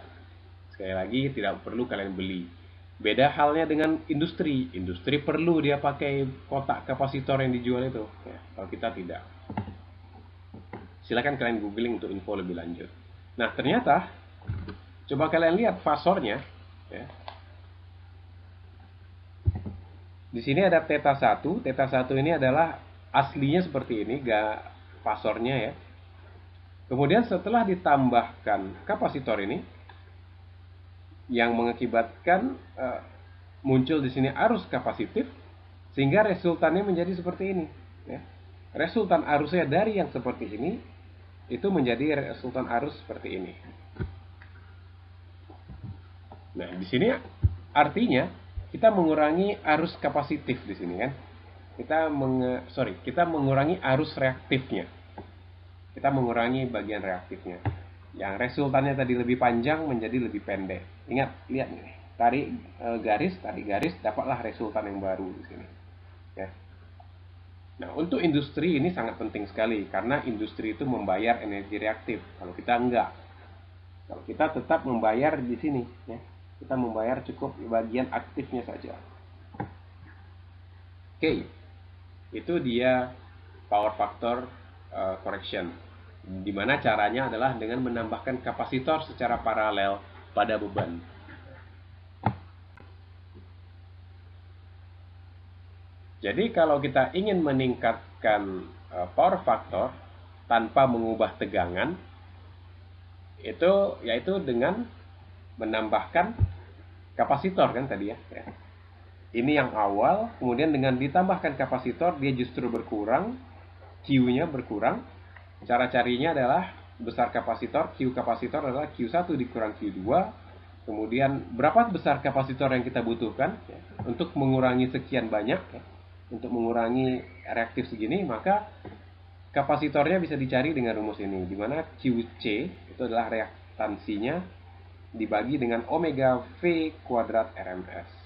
Sekali lagi tidak perlu kalian beli. Beda halnya dengan industri. Industri perlu dia pakai kotak kapasitor yang dijual itu ya. Kalau kita tidak. Silakan kalian googling untuk info lebih lanjut. Nah, ternyata coba kalian lihat fasornya ya. Di sini ada theta 1. Theta 1 ini adalah aslinya seperti ini, fasornya ya. Kemudian setelah ditambahkan kapasitor ini yang mengakibatkan muncul di sini arus kapasitif sehingga resultannya menjadi seperti ini ya. Resultan arusnya dari yang seperti ini itu menjadi resultan arus seperti ini. Nah, di sini artinya kita mengurangi arus kapasitif di sini kan. Kita mengurangi arus reaktifnya. Kita mengurangi bagian reaktifnya. Yang resultannya tadi lebih panjang menjadi lebih pendek. Ingat, lihat nih. Tarik garis, dapatlah resultan yang baru di sini. Ya. Nah, untuk industri ini sangat penting sekali karena industri itu membayar energi reaktif. Kalau kita enggak. Kalau kita tetap membayar di sini, ya. Kita membayar cukup bagian aktifnya saja. Oke. Itu dia power factor correction. Dimana caranya adalah dengan menambahkan kapasitor secara paralel pada beban. Jadi kalau kita ingin meningkatkan power factor tanpa mengubah tegangan, itu yaitu dengan menambahkan kapasitor kan tadi ya. Ini yang awal, kemudian dengan ditambahkan kapasitor dia justru berkurang, Q-nya berkurang. Cara carinya adalah besar kapasitor, Q kapasitor adalah Q1 dikurang Q2. Kemudian berapa besar kapasitor yang kita butuhkan ya, untuk mengurangi sekian banyak ya, untuk mengurangi reaktif segini, maka kapasitornya bisa dicari dengan rumus ini, di mana QC itu adalah reaktansinya dibagi dengan omega V kuadrat RMS.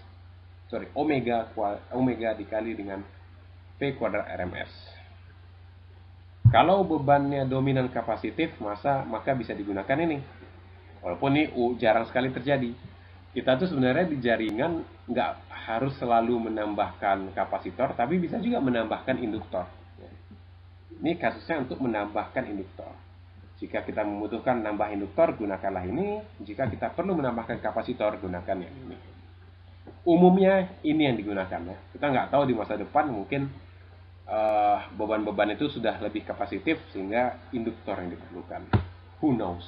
Omega dikali dengan V kuadrat RMS. Kalau bebannya dominan kapasitif, maka bisa digunakan ini. Walaupun ini jarang sekali terjadi. Kita tuh sebenarnya di jaringan nggak harus selalu menambahkan kapasitor, tapi bisa juga menambahkan induktor. Ini kasusnya untuk menambahkan induktor. Jika kita membutuhkan menambah induktor, gunakanlah ini. Jika kita perlu menambahkan kapasitor, gunakan yang ini. Umumnya ini yang digunakan ya. Kita nggak tahu di masa depan mungkin beban-beban itu sudah lebih kapasitif sehingga induktor yang diperlukan. Who knows?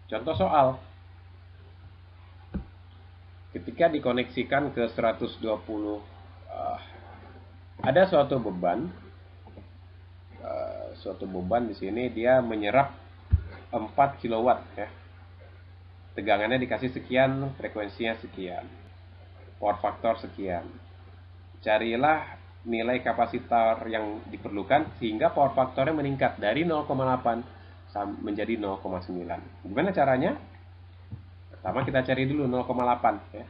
Contoh soal. Ketika dikoneksikan ke 120 ada suatu beban di sini dia menyerap 4 kW ya. Tegangannya dikasih sekian, frekuensinya sekian. Power factor sekian. Carilah nilai kapasitor yang diperlukan sehingga power factornya meningkat dari 0,8 menjadi 0,9. Gimana caranya? Pertama kita cari dulu 0,8 ya.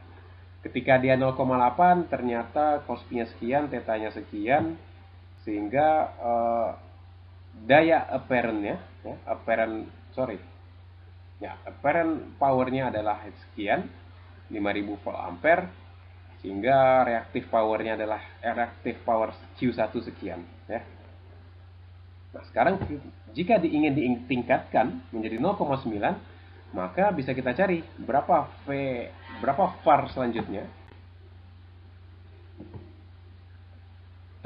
Ketika dia 0,8 ternyata cos-nya sekian, tetanya sekian, sehingga daya apparent-nya ya, apparent power-nya adalah sekian 5000 volt ampere, sehingga reaktif power-nya adalah reaktif power Q1 sekian ya. Nah, sekarang jika ingin ditingkatkan menjadi 0,9, maka bisa kita cari berapa var selanjutnya.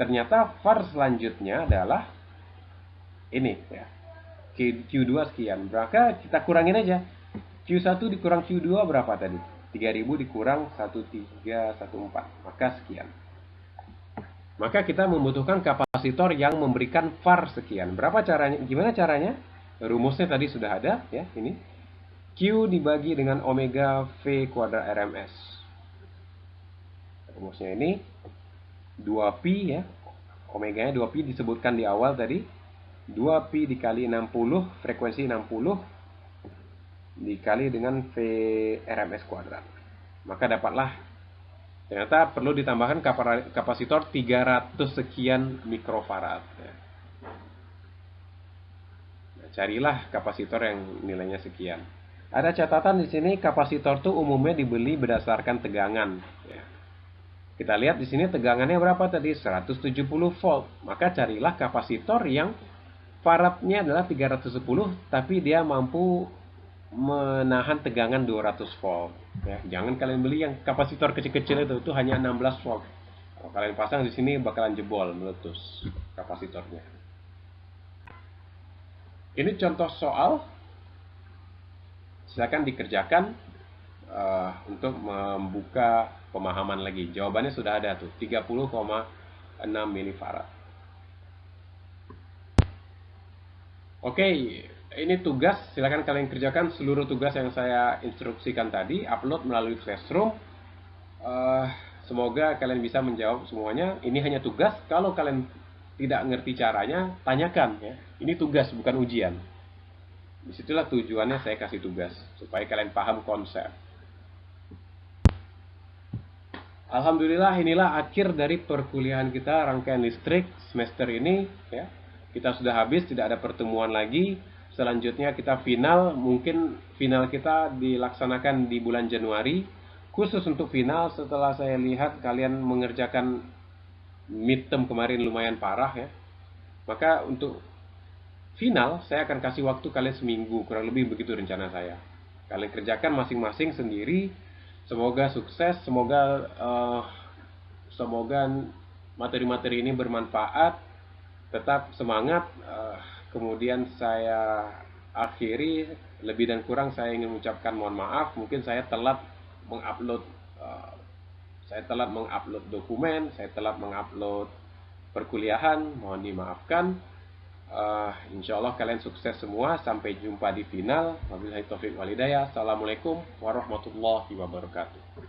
Ternyata var selanjutnya adalah ini ya. Q2 sekian. Maka kita kurangin aja. Q1 dikurang Q2 berapa tadi? 3000 dikurang 1314. Maka sekian. Maka kita membutuhkan kapasitor yang memberikan var sekian. Berapa caranya? Gimana caranya? Rumusnya tadi sudah ada ya, ini. Q dibagi dengan omega V kuadrat RMS. Rumusnya ini 2pi ya. Omeganya 2pi disebutkan di awal tadi. 2pi dikali 60, frekuensi 60 dikali dengan V RMS kuadrat. Maka dapatlah, ternyata perlu ditambahkan kapasitor 300 sekian mikrofarad ya. Nah, carilah kapasitor yang nilainya sekian. Ada catatan di sini, kapasitor itu umumnya dibeli berdasarkan tegangan ya. Kita lihat di sini tegangannya berapa tadi? 170 volt. Maka carilah kapasitor yang faradnya adalah 310, tapi dia mampu menahan tegangan 200 volt. Ya, jangan kalian beli yang kapasitor kecil-kecil itu hanya 16 volt. Kalau kalian pasang di sini bakalan jebol, meletus kapasitornya. Ini contoh soal, silakan dikerjakan untuk membuka pemahaman lagi. Jawabannya sudah ada tuh, 30,6 milifarad. Oke, ini tugas, silakan kalian kerjakan seluruh tugas yang saya instruksikan tadi, upload melalui Classroom. Semoga kalian bisa menjawab semuanya. Ini hanya tugas, kalau kalian tidak ngerti caranya, tanyakan ya. Ini tugas, bukan ujian. Disitulah tujuannya saya kasih tugas, supaya kalian paham konsep. Alhamdulillah, inilah akhir dari perkuliahan kita rangkaian listrik semester ini ya. Kita sudah habis, tidak ada pertemuan lagi. Selanjutnya kita final, mungkin final kita dilaksanakan di bulan Januari. Khusus untuk final, setelah saya lihat kalian mengerjakan midterm kemarin lumayan parah ya. Maka untuk final, saya akan kasih waktu kalian seminggu, kurang lebih begitu rencana saya. Kalian kerjakan masing-masing sendiri. Semoga sukses, semoga materi-materi ini bermanfaat. Tetap semangat. Kemudian saya akhiri, lebih dan kurang saya ingin mengucapkan mohon maaf. Mungkin saya telat mengupload dokumen, saya telat mengupload perkuliahan, mohon dimaafkan. Insya Allah kalian sukses semua. Sampai jumpa di final. Wabillahi taufiq wal hidayah. Assalamualaikum warahmatullahi wabarakatuh.